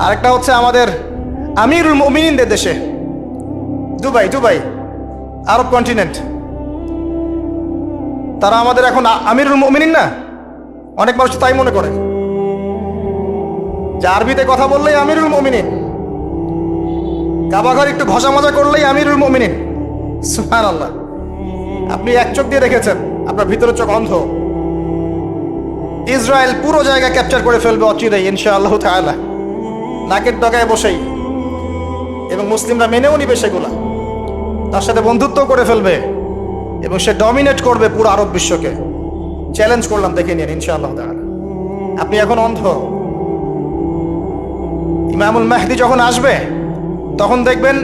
আর একটা হচ্ছে আমাদের আমিরুল মুমিনিনদের দেশে, দুবাই, আরব কন্টিনেন্ট। তারা আমাদের এখন আমিরুল মুমিনিন না, অনেক মানুষ তাই মনে করে যে আরবিতে কথা বললেই আমিরুল মুমিনিন, কাবাঘর একটু ঘষা মজা করলেই আমিরুল মুমিনিন। সুবহানাল্লাহ। আপনি এক চোখ দিয়ে দেখেছেন, আপনার ভিতরে চোখ অন্ধ। ইসরায়েল পুরো জায়গা ক্যাপচার করে ফেলবে অচিরেই ইনশাআল্লাহ তাআলা, নাকের ডগায় বসেই, এবং মুসলিমরা মেনেও নিবে সেগুলা, তার সাথে বন্ধুত্ব করে ফেলবে এবং সে ডমিনেট করবে পুরো আরব বিশ্বকে। চ্যালেঞ্জ করলাম, দেখে নিন ইনশাআল্লাহ তাআলা। আপনি এখন অন্ধ। ইমামুল মাহদি যখন আসবে তখন দেখবেন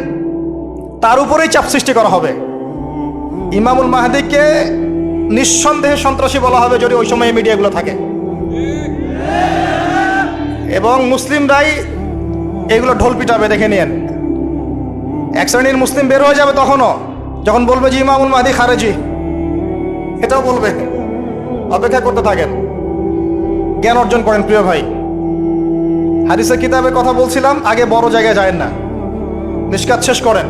তার উপরেই চাপ সৃষ্টি করা হবে। ইমামুল মাহদিকে নিঃসন্দেহে সন্ত্রাসী বলা হবে যদি ওই সময় মিডিয়াগুলো থাকে, এবং মুসলিমরাই এগুলো ঢোল পিটাবে, দেখে নিন। এক শ্রেণীর মুসলিম বের হয়ে যাবে তখনও, যখন বলবে যে ইমামুল মাহদি খারেজি, এটাও বলবে। অপেক্ষা করতে থাকেন, জ্ঞান অর্জন করেন প্রিয় ভাই। হাদিসের কিতাবের কথা বলছিলাম, আগে বড় জায়গায় যায়েন না, মিশকাত শেষ করেন,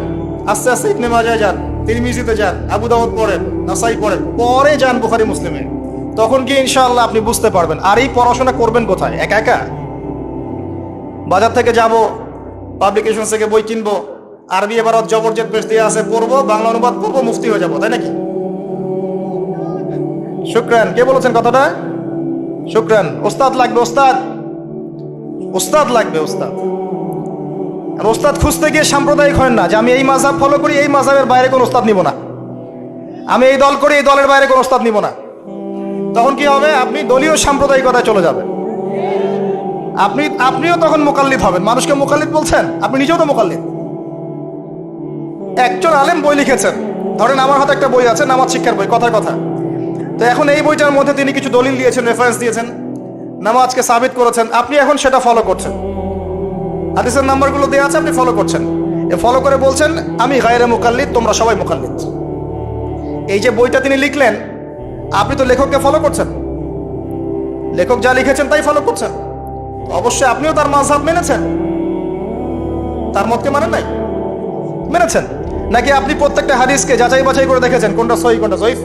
আস্তে আস্তে ইবনে মাজাহ যান, তিরমিজিতে যান, আবু দাউদ পড়েন, নাসাই পড়েন, পরে যান বুখারী মুসলিমে। তখন কি ইনশাআল্লাহ আপনি বুঝতে পারবেন। আর এই পড়াশোনা করবেন কোথায়? একা একা? বাজার থেকে যাব, পাবলিকেশন থেকে বই কিনবো, আরবি এবার জবরজেদ পেশ দিয়ে আছে, পড়বো, বাংলা অনুবাদ করবো, মুফতি হয়ে যাবো, তাই নাকি? শুকরান। কে বলেছেন কথাটা? শুকরান। ওস্তাদ লাগবে, ওস্তাদ লাগবে, ওস্তাদ। আর ওস্তাদ খুঁজতে গিয়ে সাম্প্রদায়িক হয় না যে আমি এই মাযহাব ফলো করি, এই মাযহাবের বাইরে কোনো ওস্তাদ নিব না, আমি এই দল করি, এই দলের বাইরে কোনো ওস্তাদ নিব না। তখন কি হবে? আপনি দলীয় সাম্প্রদায়িকতায় চলে যাবেন। আপনিও তখন মুকাল্লিদ হবেন। মানুষকে মুকাল্লিদ বলছেন, আপনি নিজেও তো মুকাল্লিদ। একজন আলেম বই লিখেছেন, ধরেন আমার হাতে একটা বই আছে, নামাজ শিক্ষার বই, কথার কথা। তো এখন এই বইটার মধ্যে তিনি কিছু দলিল দিয়েছেন, রেফারেন্স দিয়েছেন, নামাজকে সাবিত করেছেন, আপনি এখন সেটা ফলো করছেন। হাদিসের নাম্বারগুলো দেওয়া আছে, আপনি ফলো করছেন। ফলো করে বলছেন আমি গায়রে মুকাল্লিদ, তোমরা সবাই মুকাল্লিদ। এই যে বইটা তিনি লিখলেন, আপনি তো লেখককে ফলো করছেন, লেখক যা লিখেছেন তাই ফলো করছেন। অবশ্যই আপনিও তার মাযহাব মেনেছেন, তার মতকে মানেন নাই? মেনেছেন। নাকি আপনি প্রত্যেকটা হাদিসকে যাচাই বাছাই করে দেখেছেন কোনটা সহিহ কোনটা জয়ীফ?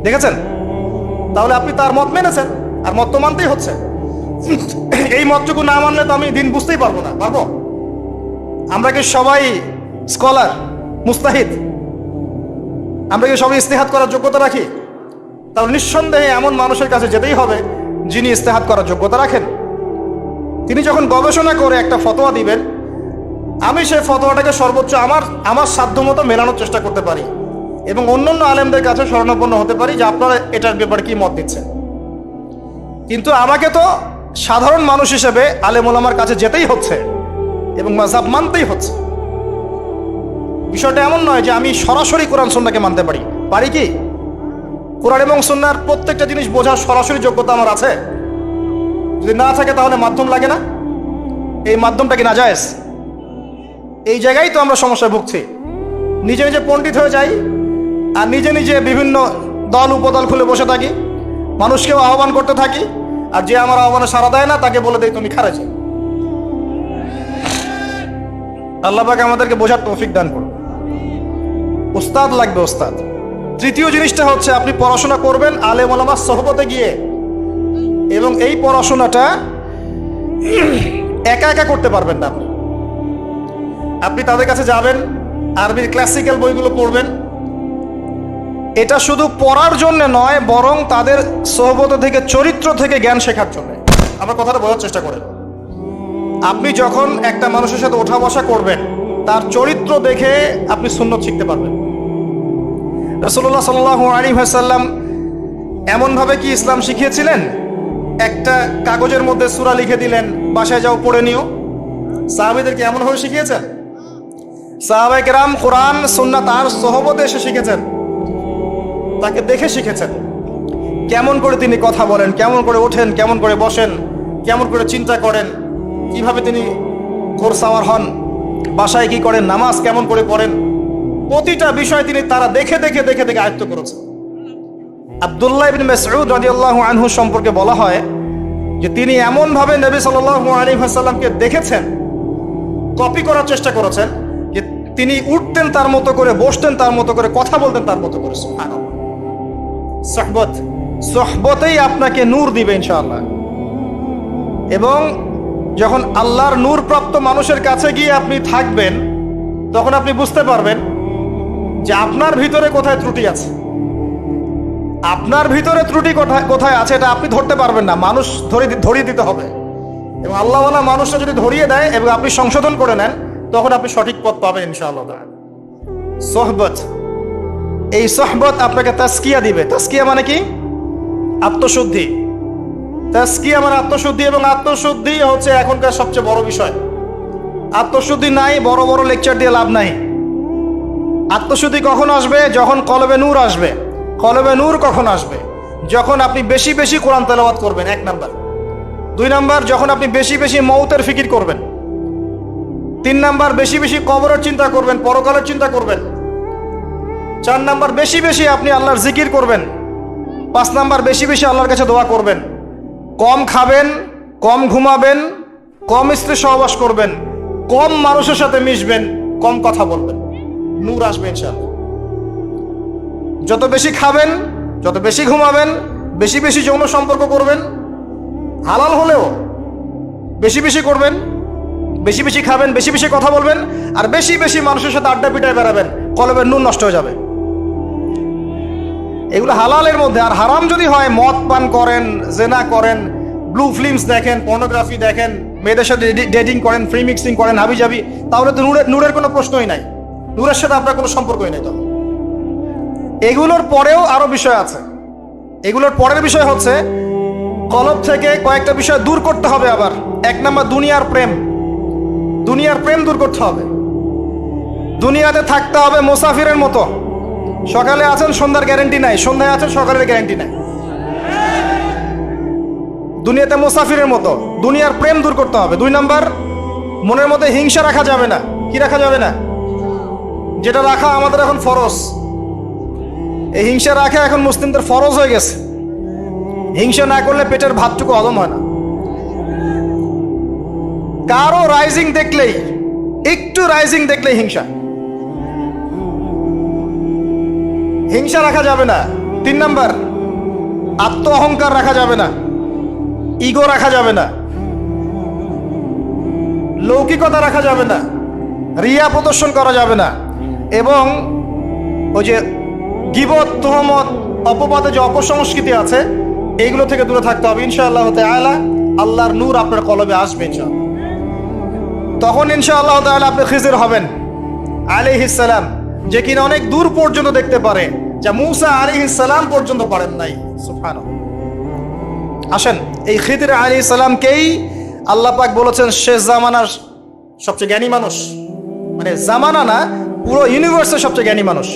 দেখেছেন? তাহলে আপনি তার মত মেনেছেন, আর মত তো মানতেই হচ্ছে। এই মতটুকু না মানলে তো আমি দিন বুঝতেই পারবো না। পারবো? আমরা কি সবাই স্কলার, মুস্তাহিদ? আমরা কি সবাই ইস্তেহাদ করার যোগ্যতা রাখি? তাহলে নিঃসন্দেহে এমন মানুষের কাছে যেতেই হবে যিনি ইস্তেহাদ করার যোগ্যতা রাখেন। তিনি যখন গবেষণা করে একটা ফতোয়া দিবেন, আমি সেই ফতোয়াটাকে সর্বোচ্চ আমার সাধ্যমতো মেলানোর চেষ্টা করতে পারি এবং অন্যান্য আলেমদের কাছে শরণাপন্ন হতে পারি যে আপনারা এটার ব্যাপারে কি মত দিচ্ছেন। কিন্তু আমাকে তো সাধারণ মানুষ হিসেবে আলেম ওলামার কাছে যেতেই হচ্ছে এবং মাযহাব মানতেই হচ্ছে। বিষয়টা এমন নয় যে আমি সরাসরি কোরআন সুন্নাহকে মানতে পারি। পারি কি? কোরআন এবং সুন্নাহর প্রত্যেকটা জিনিস বোঝার সরাসরি যোগ্যতা আমার আছে? যদি না থাকে তাহলে মাধ্যম লাগে না? এই মাধ্যমটা কি নাজায়েজ? এই জায়গায় তো আমরা সমস্যায় ভুগছি। নিজে নিজে পণ্ডিত হয়ে যাই আর নিজে নিজে বিভিন্ন দল উপদল খুলে বসে থাকি, মানুষকেও আহ্বান করতে থাকি, আর যে আমার আহ্বানে সাড়া দেয় না তাকে বলে দেয় তুমি খারাজি। আল্লাহ পাক আমাদেরকে বোঝার তৌফিক দান করুন। উস্তাদ লাগবে, উস্তাদ। তৃতীয় জিনিসটা হচ্ছে আপনি পড়াশোনা করবেন আলেম ওলামার সোহবতে গিয়ে, এবং এই পড়াশোনাটা একা একা করতে পারবেন না। আপনি তাদের কাছে যাবেন, আরবির ক্লাসিক্যাল বইগুলো পড়বেন। এটা শুধু পড়ার জন্য নয়, বরং তাদের সোহবত থেকে, চরিত্র থেকে জ্ঞান শেখার জন্য। আমার কথাটা বোঝার চেষ্টা করেন। আপনি যখন একটা মানুষের সাথে ওঠা বসা করবেন, তার চরিত্র দেখে আপনি সুন্নত শিখতে পারবেন। রাসূলুল্লাহ সাল্লাল্লাহু আলাইহি ওয়াসাল্লাম এমনভাবে কি ইসলাম শিখিয়েছিলেন, একটা কাগজের মধ্যে সূরা লিখে দিলেন, বাসায় যাও পড়ে নিও? সাহাবীদেরকে এমনভাবে শিখিয়েছেন? সাহাবায়ে কেরাম কোরআন সুন্নাহ তার সোহবতে এসে শিখেছেন। তাকে দেখে শিখেছেন কেমন করে তিনি কথা বলেন, কেমন করে ওঠেন, কেমন করে বসেন, কেমন করে চিন্তা করেন, কিভাবে তিনি ঘোরসাওয়ার হন, বাসায় কি করেন, নামাজ কেমন করে পড়েন, প্রতিটা বিষয় তিনি তারা দেখে দেখে দেখে দেখে আয়ত্ত করেছেন। আব্দুল্লাহ ইবনে মাসউদ রাদিয়াল্লাহু আনহু সম্পর্কে বলা হয় যে তিনি এমনভাবে নবী সাল্লাল্লাহু আলাইহি ওয়াসাল্লামকে দেখেছেন, কপি করার চেষ্টা করেছেন, যে তিনি উঠতেন তার মতো করে, বসতেন তার মতো করে, কথা বলতেন তার মতো করে। সুবহানাল্লাহ। সোহবতেই আপনাকে নূর দিবে ইনশাআল্লাহ। এবং যখন আল্লাহর নূর প্রাপ্ত মানুষের কাছে গিয়ে আপনি থাকবেন, তখন আপনি বুঝতে পারবেন যে আপনার ভিতরে কোথায় ত্রুটি আছে। আপনার ভিতরে ত্রুটি কোথায় আছে এটা আপনি ধরতে পারবেন না, মানুষ ধরিয়ে দিতে হবে। এবং আল্লাহওয়ালা মানুষটা যদি ধরিয়ে দেয় এবং আপনি সংশোধন করে নেন, তখন আপনি সঠিক পথ পাবেন ইনশাআল্লাহ। সোহবত, এই সোহবত আপনাকে তাসকিয়া দিবে। তাসকিয়া মানে কি? আত্মশুদ্ধি। তাসকিয়া মানে আত্মশুদ্ধি, এবং আত্মশুদ্ধি হচ্ছে এখনকার সবচেয়ে বড় বিষয়। আত্মশুদ্ধি নাই, বড় বড় লেকচার দিয়ে লাভ নাই। আত্মশুদ্ধি কখন আসবে? যখন কলবে নূর আসবে। কলবে নূর কখন আসবে? যখন আপনি বেশি বেশি কোরআন তেলাওয়াত করবেন, 1 নাম্বার। 2 নাম্বার, যখন আপনি বেশি বেশি মৌতের ফিকির করবেন। 3 নাম্বার, বেশি বেশি কবরের চিন্তা করবেন, পরকালের চিন্তা করবেন। 4 নাম্বার, বেশি বেশি আপনি আল্লাহর জিকির করবেন। 5 নাম্বার, বেশি বেশি আল্লাহর কাছে দোয়া করবেন। কম খাবেন, কম ঘুমাবেন, কম স্ত্রী সহবাস করবেন, কম মানুষের সাথে মিশবেন, কম কথা বলবেন। নূর আসবে ইনশাআল্লাহ। যত বেশি খাবেন, যত বেশি ঘুমাবেন, বেশি বেশি যৌন সম্পর্ক করবেন, হালাল হলেও বেশি বেশি করবেন, বেশি বেশি খাবেন, বেশি বেশি কথা বলবেন, আর বেশি বেশি মানুষের সাথে আড্ডা পিটায় বেড়াবেন, কলবের নূর নষ্ট হয়ে যাবে। এগুলো হালালের মধ্যে। আর হারাম যদি হয়, মদ পান করেন, জেনা করেন, ব্লু ফিল্মস দেখেন, পর্নোগ্রাফি দেখেন, মেয়েদের সাথে ডেটিং করেন, ফ্রি মিক্সিং করেন, হাবিজাবি, তাহলে তো নূরের কোনো প্রশ্নই নাই, নূরের সাথে আপনার কোনো সম্পর্কই নাই। তখন এগুলোর পরেও আরো বিষয় আছে। এগুলোর পরের বিষয় হচ্ছে কলব থেকে কয়েকটা বিষয় দূর করতে হবে। আবার 1 নাম্বার, দুনিয়ার প্রেম। দুনিয়ার প্রেম দূর করতে হবে। দুনিয়াতে থাকতে হবে মুসাফিরের মতো। সকালে আছেন, সন্ধ্যার গ্যারান্টি নাই, সন্ধ্যায় আছেন, সকালের গ্যারান্টি নাই। দুনিয়াতে মুসাফিরের মতো। দুনিয়ার প্রেম দূর করতে হবে। 2 নাম্বার, মনের মধ্যে হিংসা রাখা যাবে না। কি রাখা যাবে না? যেটা রাখা আমাদের এখন ফরজ। এই হিংসা রাখা এখন মুসলিমদের ফরজ হয়ে গেছে। হিংসা না করলে পেটের ভাতটুকু হজম হয় না। কারো রাইজিং দেখলেই, একটু রাইজিং দেখলেই হিংসা। হিংসা রাখা যাবে না। 3 নাম্বার, আত্ম অহংকার রাখা যাবে না, ইগো রাখা যাবে না, লৌকিকতা রাখা যাবে না, রিয়া প্রদর্শন করা যাবে না, এবং ওই যে গীবত, তুহমত, অপবাদে যে অপসংস্কৃতি আছে, এইগুলো থেকে দূরে থাকতে হবে ইনশাআল্লাহ তাআলা। আল্লাহর নূর আপনার কলবে আসবে ইনশাআল্লাহ। তখন ইনশাআল্লাহ তাআলা আপনি খিজির হবেন আলাইহিস সালাম, যে কিনা অনেক দূর পর্যন্ত দেখতে পারে, যা মূসা আলাইহিস সালাম পর্যন্ত পারেন নাই। সুবহানাল্লাহ। আসেন, এই খিজির আলাইহিস সালামকেই আল্লাহ পাক বলেছেন শেষ জামানার সবচেয়ে জ্ঞানী মানুষ। মানে জামানা না, পুরো ইউনিভার্সের সবচেয়ে জ্ঞানী মানুষ।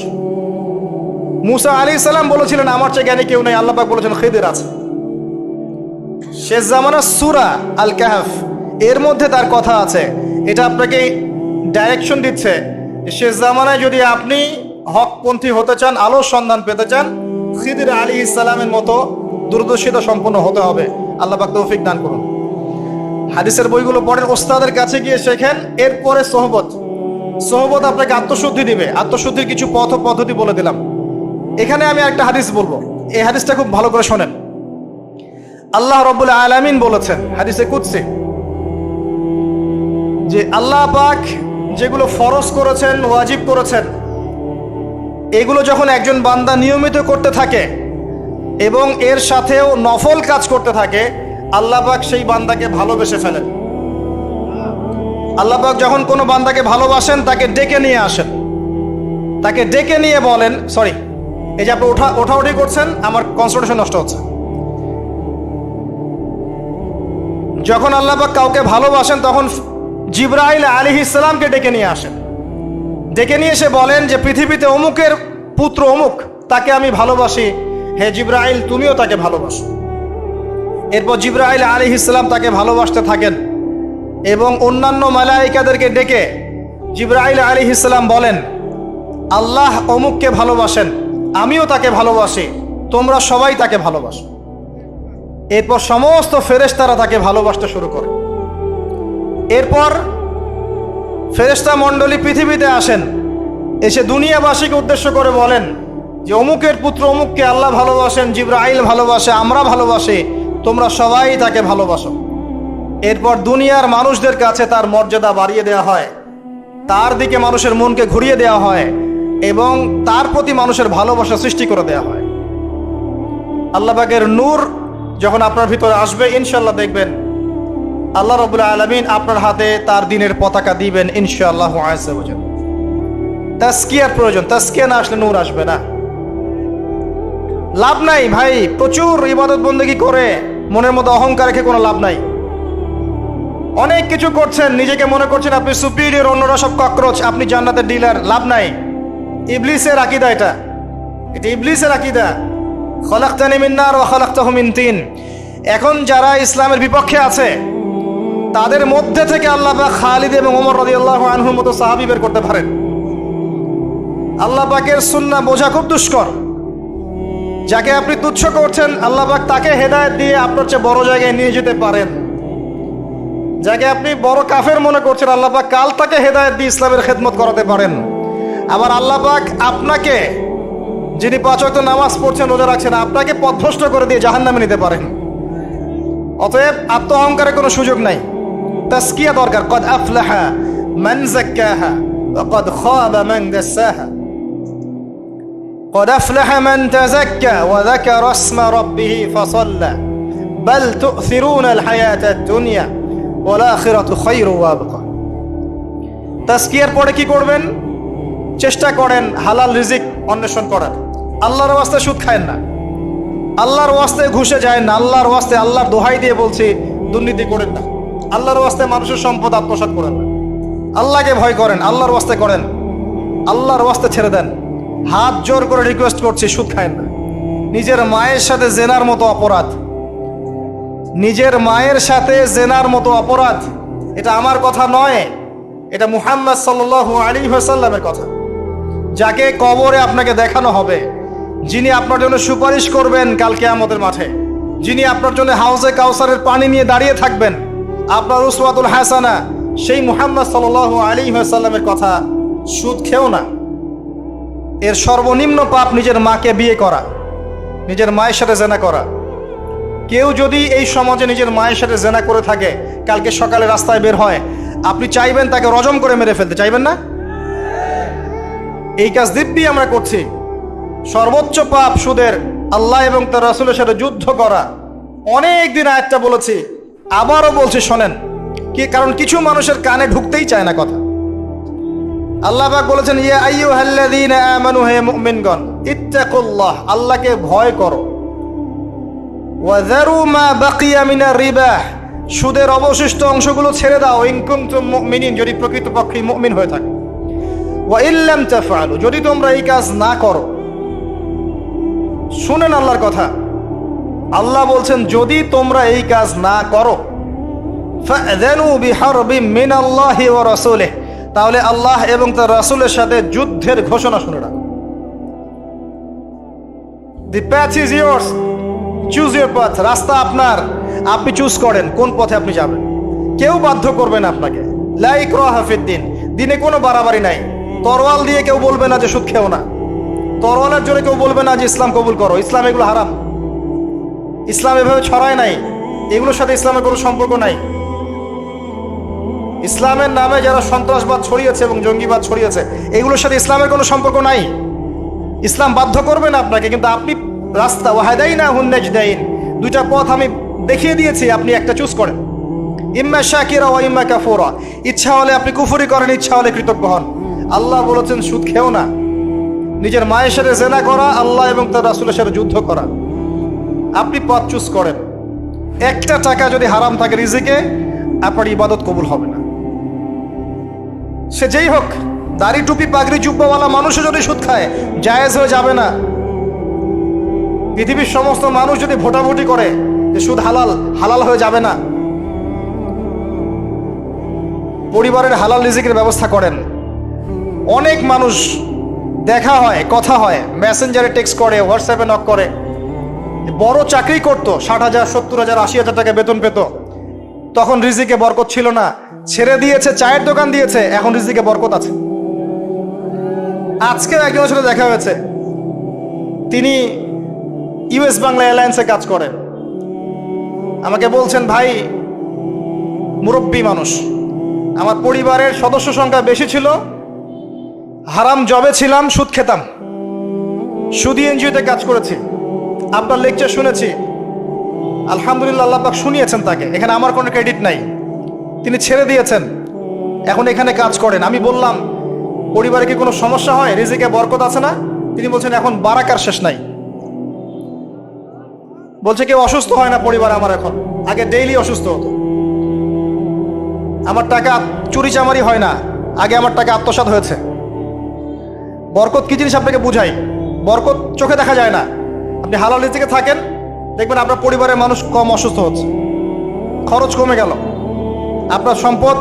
মূসা আলাইহিস সালাম বলেছিলেন আমার চেয়ে জ্ঞানী কেউ নাই, আল্লাহ পাক বলেছেন খিজির আছে। শেষ জামানার সূরা আল কাহফ, এর মধ্যে তার কথা আছে। এটা আপনাকে ডাইরেকশন দিচ্ছে, শেষ জামানায় যদি আপনি হকপন্থী হতে চান, আলোর সন্ধান পেতে চান, খিজির আলাইহিস সালামের মতো দূরদর্শিতা সম্পন্ন হতে হবে। আল্লাহ পাক তৌফিক দান করুন। হাদিসের বইগুলো পড়েন, ওস্তাদের কাছে গিয়ে শেখেন। এরপরে সোহবত। সোহবত আপনাকে আত্মশুদ্ধি দিবে। আত্মশুদ্ধির কিছু পথ ও পদ্ধতি বলে দিলাম। এখানে আমি একটা হাদিস বলবো, এই হাদিসটা খুব ভালো করে শোনেন। আল্লাহ রাব্বুল আলামিন বলেছেন হাদিসে কুদসি, যে আল্লাহ পাক যেগুলো ফরজ করেছেন, ওয়াজিব করেছেন, এগুলো যখন একজন বান্দা নিয়মিত করতে থাকে এবং এর সাথেও নফল কাজ করতে থাকে, আল্লাহ পাক সেই বান্দাকে ভালোবেসে ফেলেন। আল্লাহ পাক যখন কোনো বান্দাকে ভালোবাসেন, তাকে ডেকে নিয়ে আসেন, তাকে ডেকে নিয়ে বলেন, সরি, এই যে আপনি ওঠাউঠি করছেন, আমার কনসেন্ট্রেশন নষ্ট হচ্ছে। যখন আল্লাহ পাক কাউকে ভালোবাসেন, তখন জিবরাইল আলাইহিস সালামকে ডেকে নিয়ে আসেন। ডেকে নিয়ে এসে বলেন যে পৃথিবীতে অমুকের পুত্র অমুক, তাকে আমি ভালোবাসি, হে জিবরাইল তুমিও তাকে ভালোবাসো। এরপর জিবরাইল আলাইহিস সালাম তাকে ভালোবাসতে থাকেন এবং অন্যান্য মালায়েকাদেরকে ডেকে জিবরাইল আলাইহিস সালাম বলেন, আল্লাহ অমুককে ভালোবাসেন, আমিও তাকে ভালোবাসি, তোমরা সবাই তাকে ভালোবাসো। এরপর সমস্ত ফেরেশতারা তাকে ভালোবাসতে শুরু করে। এরপর ফেরেশতা মণ্ডলী পৃথিবীতে আসেন, এসে দুনিয়াবাসীকে উদ্দেশ্য করে বলেন যে অমুকের পুত্র অমুককে আল্লাহ ভালোবাসেন, জিবরাইল ভালোবাসে, আমরা ভালোবাসি, তোমরা সবাই তাকে ভালোবাসো। এরপর দুনিয়ার মানুষদের কাছে তার মর্যাদা বাড়িয়ে দেওয়া হয়, তার দিকে মানুষের মনকে ঘুরিয়ে দেওয়া হয় এবং তার প্রতি মানুষের ভালোবাসা সৃষ্টি করে দেওয়া হয়। আল্লাহ পাকের নূর যখন আপনার ভিতরে আসবে, ইনশাআল্লাহ দেখবেন আল্লাহ রাব্বুল আলামিন আপনার হাতে তার দ্বীনের পতাকা দিবেন ইনশাআল্লাহ আযজা ওয়া জাল্লা। তাজকিয়ার প্রয়োজন, তাজকিয়া না আসলে নূর আসবে না। লাভ নাই ভাই, প্রচুর ইবাদত বন্দেগী করে মনের মধ্যে অহংকার রেখে কোনো লাভ নাই। অনেক কিছু করছেন, নিজেকে মনে করছেন আপনি সুপিরিয়র, অন্যরা সব ককরোচ, আপনি জান্নাতের ডিলার, লাভ নাই। ইবলিসের আকীদা এটা ইবলিসের আকীদা। খলাকতানি মিন নার ওয়া খলাকতাহু মিন তিন। এখন যারা ইসলামের বিপক্ষে আছে তাদের মধ্যে থেকে আল্লাহ পাক খালিদ এবং ওমর রাদিয়াল্লাহু আনহুর মতো সাহাবী বের করতে পারেন। আল্লাহ পাকের সুন্নাহ বোঝা খুব দুষ্কর। যাকে আপনি তুচ্ছ করছেন আল্লাহ পাক তাকে হেদায়েত দিয়ে আপনার চেয়ে বড় জায়গায় নিয়ে যেতে পারেন। যাকে আপনি বড় কাফের মনে করছেন আল্লাহ পাক কাল তাকে হেদায়েত দিয়ে ইসলামের খেদমত করাতে পারেন। আবার আল্লাহ পাক আপনাকে, যিনি 5 ওয়াক্ত নামাজ পড়ছেন, রোজা রাখছেন, আপনাকে পথভ্রষ্ট করে দিয়ে জাহান্নামে নিতে পারেন। অতএব আত্ম অহংকারের কোনো সুযোগ নাই। তাজকিয়া দরকার। কদ আফলাহা মান যাক্কাহা ওয়া কদ খাবা মান দাসাহা। কদ আফলাহা মান তাযাক্কা ওয়া যাকারা ইসমা রাব্বিহি ফাসাল্লা বাল তু'থিরুনাল হায়াতাদ দুনিয়া ওয়াল আখিরাতু খায়রু ওয়া আবকা। তাজকিয়ার পরে কি করবেন? চেষ্টা করেন হালাল রিজিক অন্বেষণ করার। আল্লাহর ওয়াস্তে সুদ খায়েন না, আল্লাহর ওয়াস্তে ঘুষে যায় না, আল্লাহর ওয়াস্তে, আল্লাহর দোহাই দিয়ে বলছি দুর্নীতি করেন না, আল্লাহর ওয়াস্তে মানুষের সম্পদ আত্মসাৎ করেন না। আল্লাহকে ভয় করেন, আল্লাহর ওয়াস্তে করেন, আল্লাহর ওয়াস্তে ছেড়ে দেন। হাত জোর করে রিকোয়েস্ট করছি, সুদ খায়েন না। নিজের মায়ের সাথে জেনার মতো অপরাধ, নিজের মায়ের সাথে জেনার মতো অপরাধ, এটা আমার কথা নয়, এটা মুহাম্মদ সাল্লাল্লাহু আলাইহি ওয়াসাল্লামের কথা। যাকে কবরে আপনাকে দেখানো হবে, যিনি আপনার জন্য সুপারিশ করবেন কাল কিয়ামতের মাঠে, যিনি আপনার জন্য হাউজে কাউসারের পানি নিয়ে দাঁড়িয়ে থাকবেন, আপনার উসওয়াতুল হাসানা, সেই মুহাম্মদ সাল্লাল্লাহু আলাইহি ওয়াসাল্লামের কথা সুদ খেও না। এর সর্বনিম্ন পাপ নিজের মাকে বিয়ে করা, নিজের মায়ের সাথে জেনা করা। কেউ যদি এই সমাজে নিজের মায়ের সাথে জেনা করে থাকে, কালকে সকালে রাস্তায় বের হয়, আপনি চাইবেন তাকে রজম করে মেরে ফেলতে, চাইবেন না? এই কাজ দিব্যি আমরা করছি। সর্বোচ্চ পাপ সুদের, আল্লাহ এবং তার রাসূলের সাথে যুদ্ধ করা। অনেক দিন আয়াতটা বলেছি, আবারও বলছি শোনেন, কি কারণ কিছু মানুষের কানে ঢুকতেই চায় না কথা। আল্লাহ পাক বলেছেন, ইয়া আইয়ুহাল্লাযীনা আমানু, হে মুমিনগণ, ইত্তাকুল্লাহ, আল্লাহকে ভয় করো। ওয়া যারু মা বাকিয়া মিনার রিবা, সুদের অবশিষ্ট অংশগুলো ছেড়ে দাও। ইন কুনতুম মুমিনিন, যদি প্রকৃতপক্ষে মুমিন হয়ে থাকো। ওয়া ইল্লাম তাফআলু, যদি তোমরা এই কাজ না করো। শুনেন আল্লাহর কথা, আল্লাহ বলছেন যদি তোমরা এই কাজ না করো, ফাযানু বিহারবিম মিনাল্লাহি ওয়া রাসূলিহি, তাহলে আল্লাহ এবং তার রাসূলের সাথে যুদ্ধের ঘোষণা শুনে রাখো। The path is yours, choose your path. রাস্তা আপনার, আপনি চুজ করেন কোন পথে আপনি যাবেন। কেউ বাধ্য করবে না আপনাকে। লা ইকরাহা ফিদ্দিন, দিনে কোনো বাড়াবাড়ি নাই। তরোয়াল দিয়ে কেউ বলবে না যে সুদ খেও না, তরোয়ালের জন্য কেউ বলবে না যে ইসলাম কবুল করো। ইসলাম এগুলো হারাম, ইসলাম এভাবে ছড়ায় নাই, এগুলোর সাথে ইসলামের কোনো সম্পর্ক নাই। ইসলামের নামে যারা সন্ত্রাসবাদ ছড়িয়েছে এবং জঙ্গিবাদ ছড়িয়েছে, এগুলোর সাথে ইসলামের কোনো সম্পর্ক নাই। ইসলাম বাধ্য করবে না আপনাকে, কিন্তু আপনি রাস্তা, ওয়াহাদাইনাহুন নাজদাইন, দুইটা পথ আমি দেখিয়ে দিয়েছি, আপনি একটা চুজ করেন। ইম্মা শাকিরা ওয়া ইম্মা কাফুরা, ইচ্ছা হলে আপনি কুফরি করেন, ইচ্ছা হলে কৃতজ্ঞ হন। আল্লাহ বলেছেন সুদ খেও না, নিজের মায়ের সাথে জেনা করা, আল্লাহ এবং তার রাসূলের সাথে যুদ্ধ করা। আপনি পথ চুজ করেন। একটা টাকা যদি হারাম থাকে রিজিকে, আপনার ইবাদত কবুল হবে না। সে যেই হোক, দাড়ি টুপি পাগড়ি জুব্বাওয়ালা মানুষও যদি সুদ খায়, জায়েজ হয়ে যাবে না। পৃথিবীর সমস্ত মানুষ যদি ভোটাভুটি করে যে সুদ হালাল, হালাল হয়ে যাবে না। পরিবারের হালাল রিজিকের ব্যবস্থা করেন। অনেক মানুষ দেখা হয়, কথা হয়, মেসেঞ্জারে টেক্সট করে, হোয়াটসঅ্যাপে নক করে, বড় চাকরি করতো, 60,000, 70,000, 80,000 টাকা বেতন পেত, তখন রিজিকে বরকত ছিল না, ছেড়ে দিয়েছে, চায়ের দোকান দিয়েছে, এখন রিজিকে বরকত আছে। আজকেও একজনের সাথে দেখা হয়েছে, তিনি ইউএস বাংলা এয়ারলাইন্সে কাজ করেন। আমাকে বলছেন, ভাই, মুরব্বী মানুষ, আমার পরিবারের সদস্য সংখ্যা বেশি ছিল, হারাম জবে ছিলাম, সুদ খেতাম, সুদি এনজিওতে কাজ করেছি, আপনার লেকচার শুনেছি, আলহামদুলিল্লাহ, আল্লাহ পাক শুনিয়েছেন তাকে, এখানে আমার কোনো ক্রেডিট নাই, তিনি ছেড়ে দিয়েছেন, এখন এখানে কাজ করেন। আমি বললাম, পরিবারে কি কোনো সমস্যা হয়, রিজিকে বরকত আছে না? তিনি বলছেন, এখন বারাকার শেষ নাই। বলছে, কেউ অসুস্থ হয় না পরিবার আমার এখন, আগে ডেইলি অসুস্থ হতো। আমার টাকা চুরি চামারি হয় না, আগে আমার টাকা আত্মসাৎ হয়েছে। বরকত কি জিনিস আপনাকে বুঝাই। বরকত চোখে দেখা যায় না। আপনি হালাল রিজিকে থাকেন, দেখবেন আপনার পরিবারের মানুষ কম অসুস্থ হচ্ছে, খরচ কমে গেল, আপনার সম্পদ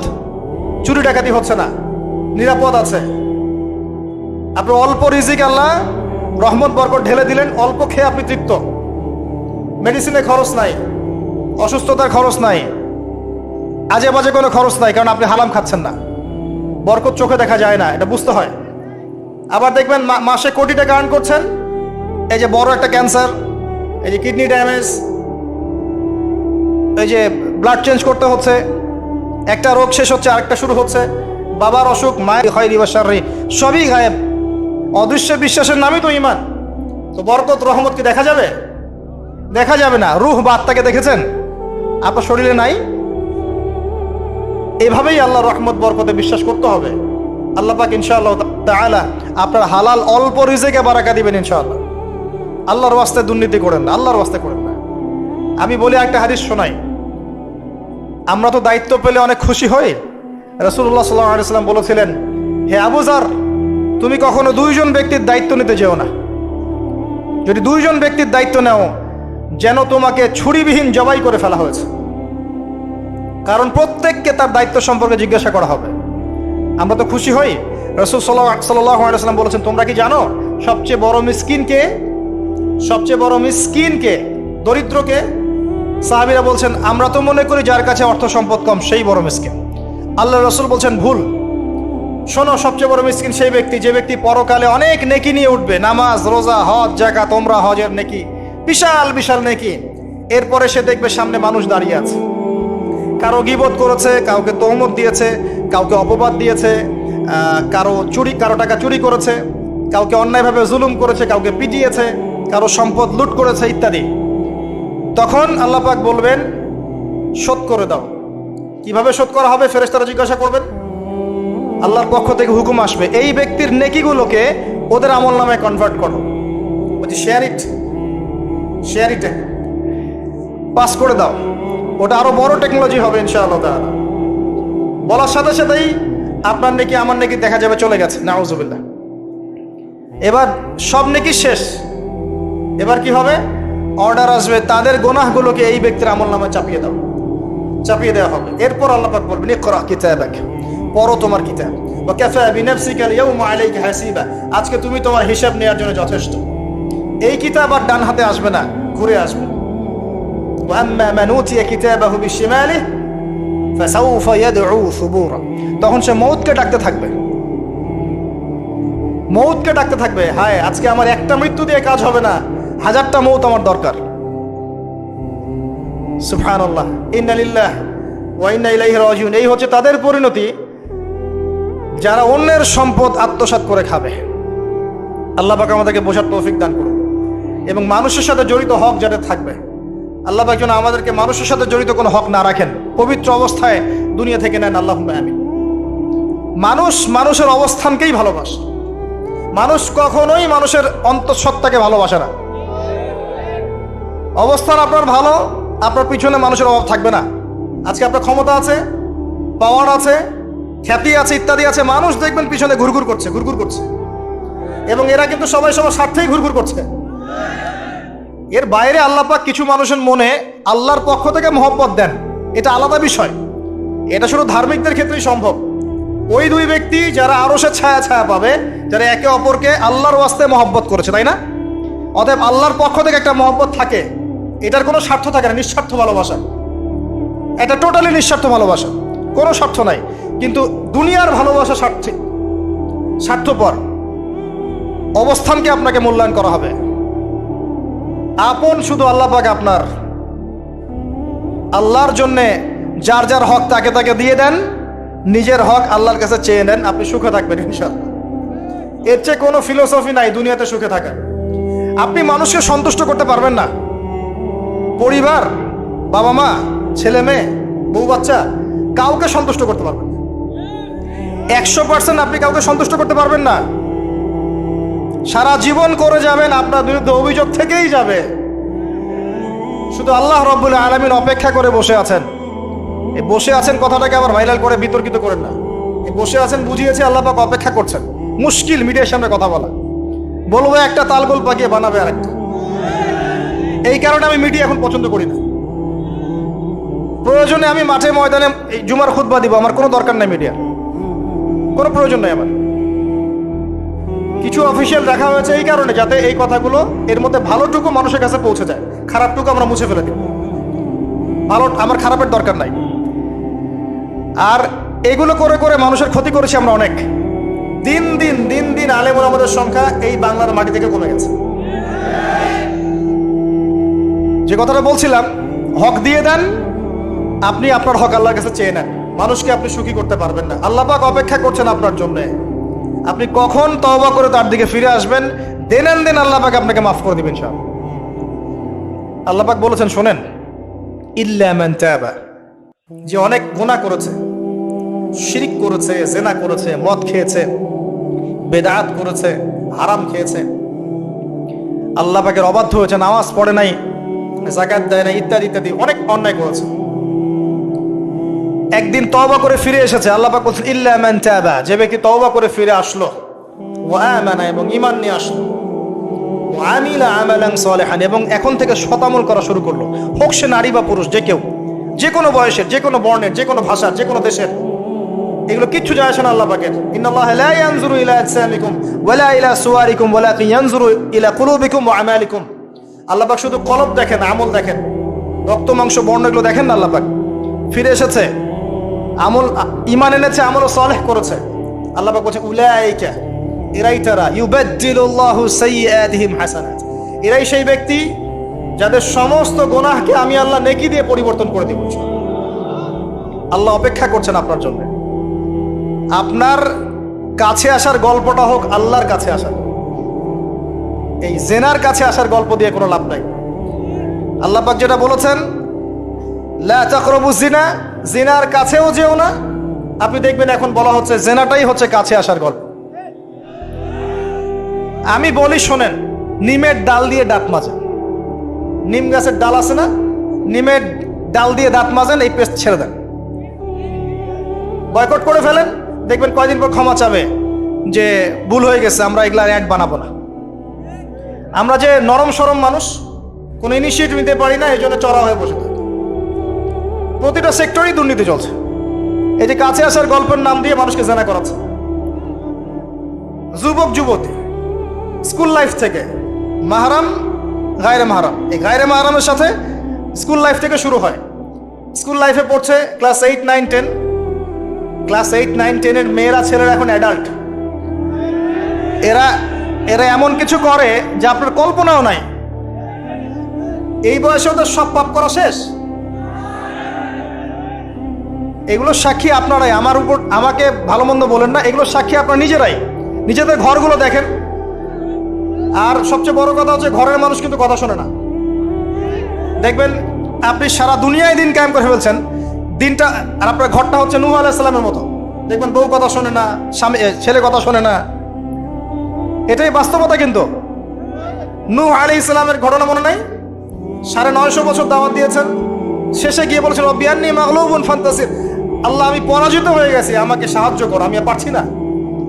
চুরি ডাকাতি হচ্ছে না, নিরাপদ আছে। আপনার অল্প রিজিক আল্লাহ রহমত বরকত ঢেলে দিলেন, অল্প খেয়ে আপনি তৃপ্ত, মেডিসিনে খরচ নাই, অসুস্থতার খরচ নাই, আজে বাজে কোনো খরচ নাই, কারণ আপনি হারাম খাচ্ছেন না। বরকত চোখে দেখা যায় না, এটা বুঝতে হয়। আবার দেখবেন মাসে কোটি টাকা আর্ন করছেন, এই যে বড় একটা ক্যান্সার, এই যে কিডনি ড্যামেজ, এই যে ব্লাড চেঞ্জ করতে হচ্ছে, একটা রোগ শেষ হচ্ছে আরেকটা শুরু হচ্ছে, বাবার অসুখ, মায়ের হয় দিবাসারি, সবই গায়েব। অদৃশ্য বিশ্বাসের নামই তো ঈমান। তো বরকত রহমত কি দেখা যাবে? দেখা যাবে না। রূহ বা আত্মাকে দেখেছেন? আপনার শরীরে নাই। এভাবেই আল্লাহ রহমত বরকতে বিশ্বাস করতে হবে। আল্লাহ পাক ইনশাআল্লাহ তাআলা আপনার হালাল অল্প রিজিকে বারাকা দিবেন ইনশাআল্লাহ। আল্লাহর ওয়াস্তে দুর্নীতি করেন না, আল্লাহর ওয়াস্তে করেন না। আমি বলি, একটা হাদিস শোনাই। আমরা তো দায়িত্ব পেলে অনেক খুশি হই। রাসূলুল্লাহ সাল্লাল্লাহু আলাইহি ওয়াসাল্লাম বলেছিলেন, হে আবু যার, তুমি কখনো 2 জন ব্যক্তির দায়িত্ব নিতে যেও না। যদি 2 জন ব্যক্তির দায়িত্ব নাও, যেন তোমাকে ছুরিবিহীন জবাই করে ফেলা হয়েছে। কারণ প্রত্যেককে তার দায়িত্ব সম্পর্কে জিজ্ঞাসা করা হবে। আমরা তো খুশি হই। রাসূল সাল্লাল্লাহু আলাইহি ওয়াসাল্লাম বলেছেন, তোমরা কি জানো সবচেয়ে বড় মিসকিন কে? সবচেয়ে বড় মিসকিন কে? দরিদ্রকে? সাহাবীরা বলছেন, আমরা তো মনে করি যার কাছে অর্থ সম্পদ কম সেই বড় মিসকিন। আল্লাহ রাসূল বলছেন, ভুল। শোনো, সবচেয়ে বড় মিসকিন সেই ব্যক্তি যে ব্যক্তি পরকালে অনেক নেকি নিয়ে উঠবে, নামাজ, রোজা, হজ, যাকাত, ওমরা, হজের নেকি, বিশাল বিশাল নেকি। এরপরে সে দেখবে সামনে মানুষ দাঁড়িয়ে আছে, কারো গীবত করেছে, কাউকে তহমত দিয়েছে, কাউকে অপবাদ দিয়েছে, কারো টাকা চুরি করেছে, কাউকে অন্যায়ভাবে জুলুম করেছে, কাউকে পিটিয়েছে, কারো সম্পদ লুট করেছে ইত্যাদি। তখন আল্লাহ পাক বলবেন, শোধ করে দাও। কিভাবে শোধ করা হবে? ফেরেশতারা জিজ্ঞাসা করবেন, আল্লাহর পক্ষ থেকে হুকুম আসবে, এই ব্যক্তির নেকিগুলোকে ওদের আমল নামায় কনভার্ট করো, শেয়ার ইট পাস করে দাও। ওটা আরো বড় টেকনোলজি হবে ইনশাআল্লাহ তাআলা। বলার সাথে সাথেই আপনার নেকি আমার নেকি দেখা যাবে চলে গেছে, নাউজুবিল্লাহ। এবার সব নেকি শেষ। এবার কি হবে? অর্ডার আসবে, তাদের গুনাহগুলোকে এই ব্যক্তির আমল নামায় চাপিয়ে দাও, চাপিয়ে দেওয়া হবে। এরপর আল্লাহ পাক বলবেন, ইকরা কিতাবাক, পড়ো তোমার কিতাব, ওয়া কাফা বিনাফসিকা আল-ইয়াওমা আলাইকা হাসিবা, আজকে তুমি তোমার হিসাব নেওয়ার জন্য যথেষ্ট। এই কিতাব আর ডান হাতে আসবে না, ঘুরে আসবে। ওয়া আম্মা মান উতিয়া কিতাবাহু বিশিমালিহি ফাসাউফা ইয়াদউ সুবুরা, তখন সে মউতকে ডাকতে থাকবে, মউতকে ডাকতে থাকবে, হায় আজকে আমার একটা মৃত্যু দিয়ে কাজ হবে না, 1000টা মউত আমার দরকার। সুবহানাল্লাহ, ইন্না লিল্লাহি ওয়া ইন্না ইলাইহি রাজিউন। এই হচ্ছে তাদের পরিণতি যারা অন্যের সম্পদ আত্মসাৎ করে খাবে। আল্লাহ পাক আমাদেরকে বোঝার তৌফিক দান করুন, এবং মানুষের সাথে জড়িত হক যাদের থাকবে, আল্লাহ পাক যেন আমাদেরকে মানুষের সাথে জড়িত কোনো হক না রাখেন, পবিত্র অবস্থায় দুনিয়া থেকে নেন। আল্লাহুম্মা আমিন। মানুষের অবস্থানকেই ভালোবাসে। মানুষ কখনোই মানুষের অন্তঃসত্ত্বাকে ভালোবাসে না। অবস্থান আপনার ভালো, আপনার পিছনে মানুষের অভাব থাকবে না। আজকে আপনার ক্ষমতা আছে, পাওয়ার আছে, খ্যাতি আছে, ইত্যাদি আছে, মানুষ দেখবেন পিছনে ঘুরঘুর করছে, এবং এরা কিন্তু সবাই সবার স্বার্থেই ঘুরঘুর করছে। এর বাইরে আল্লাহ পাক কিছু মানুষের মনে আল্লাহর পক্ষ থেকে মহব্বত দেন, এটা আলাদা বিষয়। এটা শুধু ধার্মিকদের ক্ষেত্রেই সম্ভব। ওই দুই ব্যক্তি যারা আরশের ছায়া ছায়া পাবে, যারা একে অপরকে আল্লাহর ওয়াস্তে মহব্বত করেছে, তাই না? অতএব আল্লাহর পক্ষ থেকে একটা মহব্বত থাকে, এটার কোনো স্বার্থ থাকে না, নিঃস্বার্থ ভালোবাসা। এটা টোটালি নিঃস্বার্থ ভালোবাসা, কোনো স্বার্থ নাই। কিন্তু দুনিয়ার ভালোবাসা স্বার্থপর। অবস্থানকে আপনাকে মূল্যায়ন করা হবে। আপন শুধু আল্লাহ পাক আপনার। আল্লাহর জন্যে যার যার হক তাকে তাকে দিয়ে দেন, নিজের হক আল্লাহর কাছে চেয়ে নেন, আপনি সুখে থাকবেন ইনশাআল্লাহ। এর চেয়ে কোনো ফিলোসফি নাই দুনিয়াতে সুখে থাকা। আপনি মানুষকে সন্তুষ্ট করতে পারবেন না, পরিবার, বাবা মা, ছেলে মেয়ে, বউ বাচ্চা, কাউকে সন্তুষ্ট করতে পারবেন না। 100% আপনি কাউকে সন্তুষ্ট করতে পারবেন না। সারা জীবন করে যাবেন, আপনার বিরুদ্ধে অভিযোগ থেকেই যাবে। শুধু আল্লাহ রাব্বুল আলামিন অপেক্ষা করে বসে আছেন। এই বসে আছেন কথাটাকে আবার ভাইরাল করে বিতর্কিত করেন না। এই বসে আছেন বুঝিয়েছে আল্লাহ পাক অপেক্ষা করছেন। মুশকিল মিডিয়ার সামনে কথা বলা, বলবো একটা তালগোল পাকিয়ে বানাবে আরেকটা। এই কারণে আমি মিডিয়া এখন পছন্দ করি না। প্রয়োজনে আমি মাঠে ময়দানে এই জুমার খুতবা দিব, আমার কোনো দরকার নাই মিডিয়ার, কোনো প্রয়োজন নাই আমার। কিছু অফিসিয়াল রাখা হয়েছে এই কারণে, যাতে এই কথাগুলো এর মধ্যে ভালোটুকু মানুষের কাছে পৌঁছে যায়, খারাপটুকু আমরা মুছে ফেলে দিই। ভালো, আমার খারাপের দরকার নাই। আর এগুলো করে করে মানুষের ক্ষতি করেছি আমরা অনেক। দিন দিন আলেম ওলামাদের সংখ্যা এই বাংলার মাটি থেকে কমে গেছে। যে কথাটা বলছিলাম, হক দিয়ে দেন, আপনি আপনার হক আল্লাহর কাছে চেয়ে নেন। মানুষকে আপনি সুখী করতে পারবেন না। আল্লাহ পাক অপেক্ষা করছেন আপনার জন্যে। আপনি কখন তওবা করে তার দিকে ফিরে আসবেন, দেন আল্লাহ পাক আপনাকে মাফ করে দিবেন ইনশাআল্লাহ। আল্লাহ পাক বলেছেন, শোনেন, ইল্লা মান তাবা, যে অনেক গুনাহ করেছে, শিরক করেছে, জিনা করেছে, মদ খেয়েছে, বেদাত করেছে, হারাম খেয়েছে, আল্লাহ পাকের অবাধ্য হয়েছে, নামাজ পড়ে নাই, যাকাত দেয় না, ইত্যাদি ইত্যাদি অনেক অন্যায় করেছে, একদিন তওবা করে ফিরে এসেছে। আল্লাহ পাক বলছেন, ইল্লা মান তাবা, যে ব্যক্তি তওবা করে ফিরে আসলো, ওয়া আমানা, এবং ঈমান নিয়ে আসলো, ওয়া আমিলা আমালান সালিহান, এবং এখন থেকে সৎ আমল করা শুরু করলো, হোক সে নারী বা পুরুষ, যে কেউ, যে কোনো বয়সের, যে কোনো বর্ণের, যে কোনো ভাষার, যে কোনো দেশের, এগুলো কিচ্ছু যায় আসে না আল্লাহ পাকের। ইন্নাল্লাহা লা ইয়ানজুরু ইলা আজসামিকুম ওয়ালা ইলা সুওয়ারিকুম ওয়ালাকিন ইয়ানজুরু ইলা কুলুবিকুম ওয়া আমালিকুম। আল্লাহ পাক শুধু কলব দেখেন, আমল দেখেন, রক্ত মাংস বর্ণ এগুলো দেখেন না। আল্লাহ পাক ফিরে এসেছে, আমল, ঈমান এনেছে, আমল সালেহ করেছে। আল্লাহ পাক বলছে, উলাইকা, এরাই তারা, ইউবাদদিলুল্লাহু সাইয়্যাতিহিম হাসানাত, এরাই সেই ব্যক্তি যাদের সমস্ত গুনাহকে আমি আল্লাহ নেকি দিয়ে পরিবর্তন করে দিব। আল্লাহ অপেক্ষা করছেন আপনার জন্য। আপনার কাছে আসার গল্পটা হোক আল্লাহর কাছে আসার। এই জেনার কাছে আসার গল্প দিয়ে কোনো লাভ নাই। আল্লাহ পাক যেটা বলেছেন, লা তাকরাবু জিনা, জিনার কাছেও যেও না। আপনি দেখবেন এখন বলা হচ্ছে জেনাটাই হচ্ছে কাছে আসার গল্প। আমি বলি শোনেন, নিমের ডাল দিয়ে দাঁত মাজেন, নিম গাছের ডাল আছে না, নিমের ডাল দিয়ে দাঁত মাজেন, এই পেস্ট ছেড়ে দেন, বয়কট করে ফেলেন, দেখবেন কয়দিন পর ক্ষমা চাবে যে ভুল হয়ে গেছে, আমরা এগুলা অ্যাড বানাবো না। আমরা যে নরম সরম মানুষ, কোনো ইনিশিয়েটিভ নিতে পারি না, এই জন্য চড়া হয়ে বসে থাকি। প্রতিটা সেক্টরেই দুর্নীতি চলছে। এই যে কাছে আসার গল্পের নাম দিয়ে মানুষকে জানা করাচ্ছে। যুবক যুবতী স্কুল লাইফ থেকে মাহরাম, গায়রে মাহরাম, এই গায়রে মাহরামের সাথে স্কুল লাইফ থেকে শুরু হয়। স্কুল লাইফে পড়ছে ক্লাস 8, 9, 10। ক্লাস 8, 9, 10-এর মেয়েরা, ছেলেরা এখন অ্যাডাল্ট। এরা এমন কিছু করে যে আপনার কল্পনাও নাই। এই বয়সে ওদের সব পাপ করা শেষ। এগুলো সাক্ষী আপনারাই, আমার উপর আমাকে ভালো মন্দ বলেন না, এগুলো সাক্ষী আপনারা নিজেরাই। নিজেদের ঘরগুলো দেখেন। আর সবচেয়ে বড় কথা হচ্ছে, ঘরের মানুষ কিন্তু কথা শোনে না। দেখবেন আপনি সারা দুনিয়ায় দিন কায়েম করে ফেলছেন, দিনটা, আর আপনার ঘরটা হচ্ছে নূহ আলাইহিস সালামের মতো। দেখবেন বউ কথা শোনে না, ছেলে কথা শোনে না। এটাই বাস্তবতা। কিন্তু নূহ আলাইহিস সালামের ঘটনা মনে নাই? 950 বছর দাওয়াত দিয়েছেন, শেষে গিয়ে বলেছেন, রব্বি আন্নী মাগলুবুন ফান্তাসির, আল্লাহ আমি পরাজিত হয়ে গেছি, আমাকে সাহায্য করো, আমি আর পারছি না।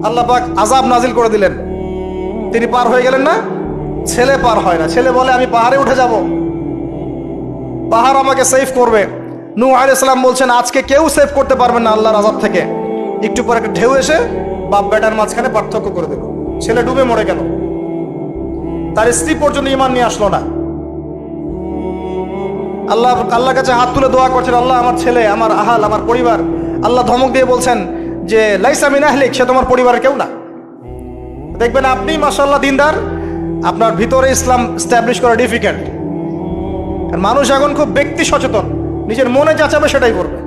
আল্লাহ পাক আযাব নাজিল করে দিলেন, তিনি পার হয়ে গেলেন না। ছেলে পার হয় না। ছেলে বলে আমি পাহাড়ে উঠে যাব, পাহাড় আমাকে সেভ করবে। নূহ আলাইহিস সালাম বলছেন আজকে কেউ সেভ করতে পারবে না আল্লাহর আযাব থেকে। একটু পরে একটা ঢেউ এসে বাপ বেটার মাঝখানে পার্থক্য করে দিল, ছেলে ডুবে মরে গেল। তার স্ত্রী পর্যন্ত ঈমান নিয়ে আসলো না। আল্লাহর কাছে হাত তুলে দোয়া করছেন, আল্লাহ আমার ছেলে, আমার আহাল, আমার পরিবার। আল্লাহ ধমক দিয়ে বলছেন যে লাইসা মিন আহলিক, সে তোমার পরিবারের কেউ না। দেখবেন আপনি মাশাআল্লাহ দিনদার, আপনার ভিতরে ইসলাম স্ট্যাবলিশ করা ডিফিকাল্ট। মানুষ এখন খুব ব্যক্তি সচেতন, নিজের মনে যা চাবে সেটাই করবে,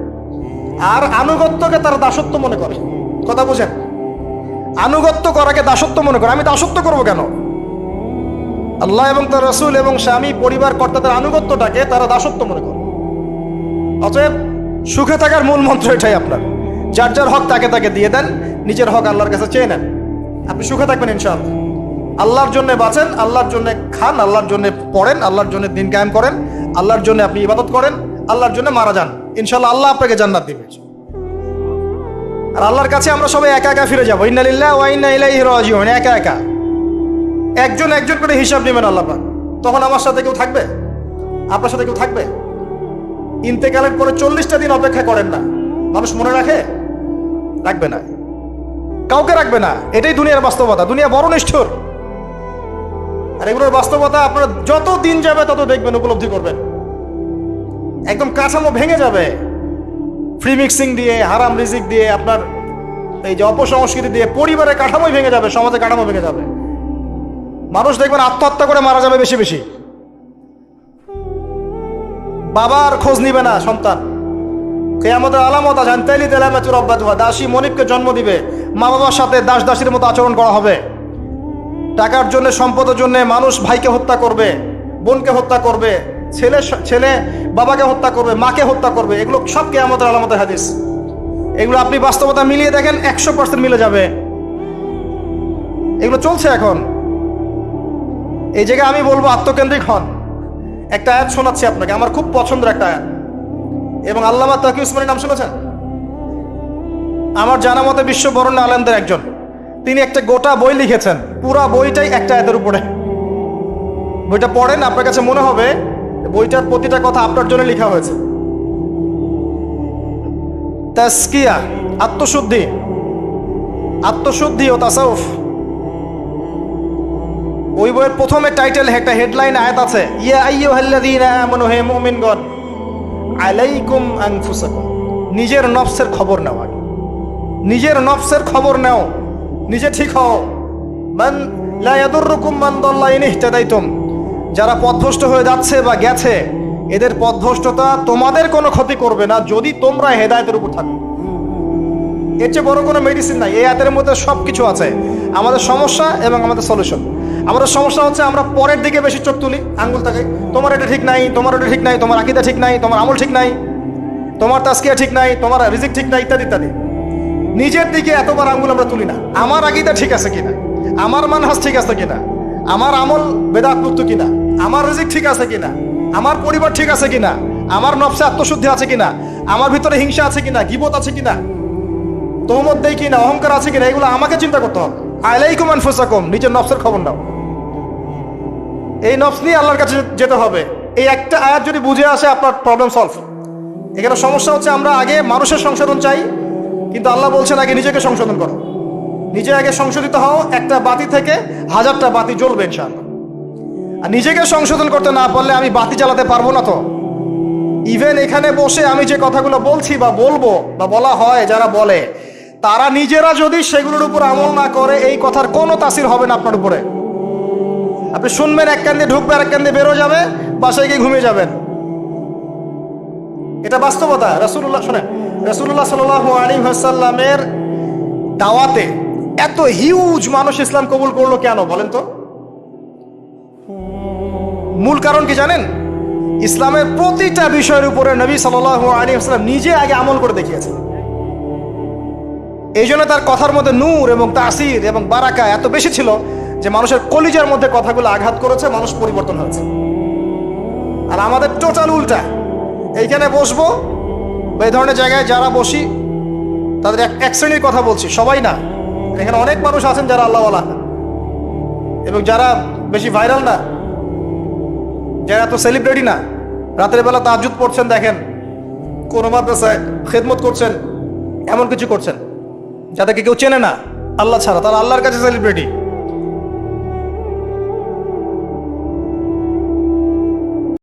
আর আনুগত্যকে তারা দাসত্ব মনে করে। কথা বুঝেন, আনুগত্য করাকে দাসত্ব মনে করে। আমি দাসত্ব করবো কেন? আল্লাহ এবং তার রাসূল এবং স্বামী পরিবার কর্তাদের আনুগত্যটাকে তারা দাসত্ব মনে করে। অতএব সুখে থাকার মূল মন্ত্র এটাই আপনার, যার যার হক তাকে তাকে দিয়ে দেন, নিজের হক আল্লাহর কাছে চেয়ে নেন, আপনি সুখে থাকবেন ইনশাআল্লাহ। আল্লাহর জন্য বাঁচেন, আল্লাহর জন্য খান, আল্লাহর জন্য পড়েন, আল্লাহর জন্য দিন কায়েম করেন, আল্লাহর জন্য আপনি ইবাদত করেন, আল্লাহর জন্য মারা যান, ইনশাআল্লাহ আল্লাহ আপনাকে জান্নাত দিবে। আর আল্লাহর কাছে আমরা সবাই একা একা ফিরে যাবো, ইন্না লিল্লাহি ওয়া ইন্না ইলাইহি রাজিউন। একা একা একজন একজন করে হিসাব নেবেন আল্লাহ পাক। তখন আমার সাথে কেউ থাকবে? আপনার সাথে কেউ থাকবে? ইন্তেকালের পরে 40টা দিন অপেক্ষা করেন না, মানুষ মনে রাখে? রাখবে না, কাউকে রাখবে না। এটাই দুনিয়ার বাস্তবতা। দুনিয়া বড় নিষ্ঠুর, আর এগুলোর বাস্তবতা আপনারা যত দিন যাবে তত দেখবেন, উপলব্ধি করবেন। একদম কাঠামো ভেঙে যাবে, ফ্রি মিক্সিং দিয়ে, হারাম রিজিক দিয়ে, আপনার এই যে অপসংস্কৃতি দিয়ে পরিবারের কাঠামোই ভেঙে যাবে, সমাজের কাঠামো ভেঙে যাবে। মানুষ দেখবেন আত্মহত্যা করে মারা যাবে বেশি বেশি। বাবার খোঁজ নিবে না সন্তান। কিয়ামতের আলামত আছে, আনতাইলি দালামাতু রাব্বাতুহা, দাসী মনিবকে জন্ম দিবে, মা বাবার সাথে দাস দাসীর মতো আচরণ করা হবে। টাকার জন্য, সম্পদের জন্য মানুষ ভাইকে হত্যা করবে, বোনকে হত্যা করবে, ছেলে বাবাকে হত্যা করবে, মাকে হত্যা করবে। এগুলো সব কিয়ামতের আলামতের হাদিস। এগুলো আপনি বাস্তবতা মিলিয়ে দেখেন, 100% মিলে যাবে। এগুলো চলছে এখন। এই জায়গায় আমি বলবো আত্মকেন্দ্রিক হন। একটা আয়াত শোনাচ্ছি আপনাকে, আমার খুব পছন্দের একটা আয়াত, এবং আল্লামা তাকি উসমানীর নাম শুনেছেন? আমার জানা মতে বিশ্ব বরেণ্য আলেমদের একজন। তিনি একটা গোটা বই লিখেছেন, পুরা বইটাই একটা আয়াতের উপরে। বইটা পড়েন, আপনার কাছে মনে হবে বইটার প্রতিটা কথা আপনার জন্য লেখা হয়েছে। তাসকিয়া, আত্মশুদ্ধি, আত্মশুদ্ধি ও তাসাউফ। ওই বইয়ের প্রথমে টাইটেল, একটা হেডলাইন আয়াত আছে, ইয়া আইয়ুহাল্লাযীনা আমানু, হে মুমিনগণ, আলাইকুম আনফুসাকুম, নিজের নফসের খবর নাও। আগে নিজের নফসের খবর নাও, নিজে ঠিক হও। মান লা ইয়াদুররুকুম মান দাল্লা ইন ইহতাদাইতুম, যারা পথভ্রষ্ট হয়ে যাচ্ছে বা গেছে, এদের পথভ্রষ্টতা তোমাদের কোনো ক্ষতি করবে না যদি তোমরা হেদায়েতের উপর থাকো। এর চেয়ে বড় কোনো মেডিসিন নাই। এই আয়াতের মধ্যে সব কিছু আছে, আমাদের সমস্যা এবং আমাদের সলিউশন। আমাদের সমস্যা হচ্ছে আমরা পরের দিকে বেশি চোখ তুলি, আঙ্গুল থাকে, তোমার এটা ঠিক নাই, তোমার ওটা ঠিক নাই, তোমার আকীদা ঠিক নাই, তোমার আমল ঠিক নাই, তোমার তাসকিয়া ঠিক নাই, তোমার রিজিক ঠিক নাই, ইত্যাদি ইত্যাদি। নিজের দিকে এতবার আঙ্গুল আমরা তুলি না। আমার আকীদা ঠিক আছে কিনা, আমার মানহাজ ঠিক আছে কিনা, আমার আমল বেদাত মুক্ত কিনা, আমার রিজিক ঠিক আছে কিনা, আমার পরিবার ঠিক আছে কিনা, আমার নফসে আত্মশুদ্ধি আছে কিনা, আমার ভিতরে হিংসা আছে কিনা, গীবত আছে কিনা, তোমর দেই কিনা, অহংকার আছে কিনা, এগুলো আমাকে চিন্তা করতে হবে। আলাইকুম আনফুসাকুম, নিজের নফসের খবর নাও। এই নফস নিয়ে আল্লাহর কাছে যেতে হবে। এই একটা আয়াত যদি বুঝে আসে, আপনার প্রবলেম সলভ। এখানে সমস্যা হচ্ছে আমরা আগে মানুষের সংশোধন চাই, কিন্তু আল্লাহ বলছেন আগে নিজেকে সংশোধন করো। নিজে আগে সংশোধিত হও, একটা বাতি থেকে 1000টা বাতি জ্বলবে ইনশাআল্লাহ। আর নিজেকে সংশোধন করতে না পারলে আমি বাতি জ্বালাতে পারবো না। তো ইভেন এখানে বসে আমি যে কথাগুলো বলছি বা বলবো বা বলা হয়, যারা বলে, তারা নিজেরা যদি সেগুলোর উপর আমল না করে, এই কথার কোনো তাসির হবে না আপনার উপরে। আপনি শুনবেন, এক কান দিয়ে ঢুকবে, আর এক কান দিয়ে বেরো যাবে, বাসায় গিয়ে ঘুমিয়ে যাবেন। এটা বাস্তবতা। রাসূলুল্লাহ, শোনেন, রাসূলুল্লাহ সাল্লাল্লাহু আলাইহি ওয়াসাল্লামের দাওয়াতে এত হিউজ মানুষ ইসলাম কবুল করলো কেন বলেন তো? মূল কারণ কি জানেন? ইসলামের প্রতিটা বিষয়ের উপরে নবী সাল্লাল্লাহু আলাইহি ওয়াসাল্লাম নিজে আগে আমল করে দেখিয়েছেন। এই জন্য তার কথার মধ্যে নূর এবং তাসির এবং বারাকা এত বেশি ছিল যে মানুষের কলিজার মধ্যে কথাগুলো আঘাত করেছে, মানুষ পরিবর্তন হয়েছে। আর আমাদের টোটাল উল্টা। এইখানে বসবো, এই ধরনের জায়গায় যারা বসি তাদের এক শ্রেণীর কথা বলছি, সবাই না। এখানে অনেক মানুষ আছেন যারা আল্লাহওয়ালা এবং যারা বেশি ভাইরাল না, যারা এত সেলিব্রিটি না, রাতের বেলা তাহাজ্জুদ পড়ছেন, দেখেন কোন মাদ্রাসায় খেদমত করছেন, এমন কিছু করছেন যাদেরকে কেউ চেনে না আল্লাহ ছাড়া, তারা আল্লাহর কাছে সেলিব্রিটি।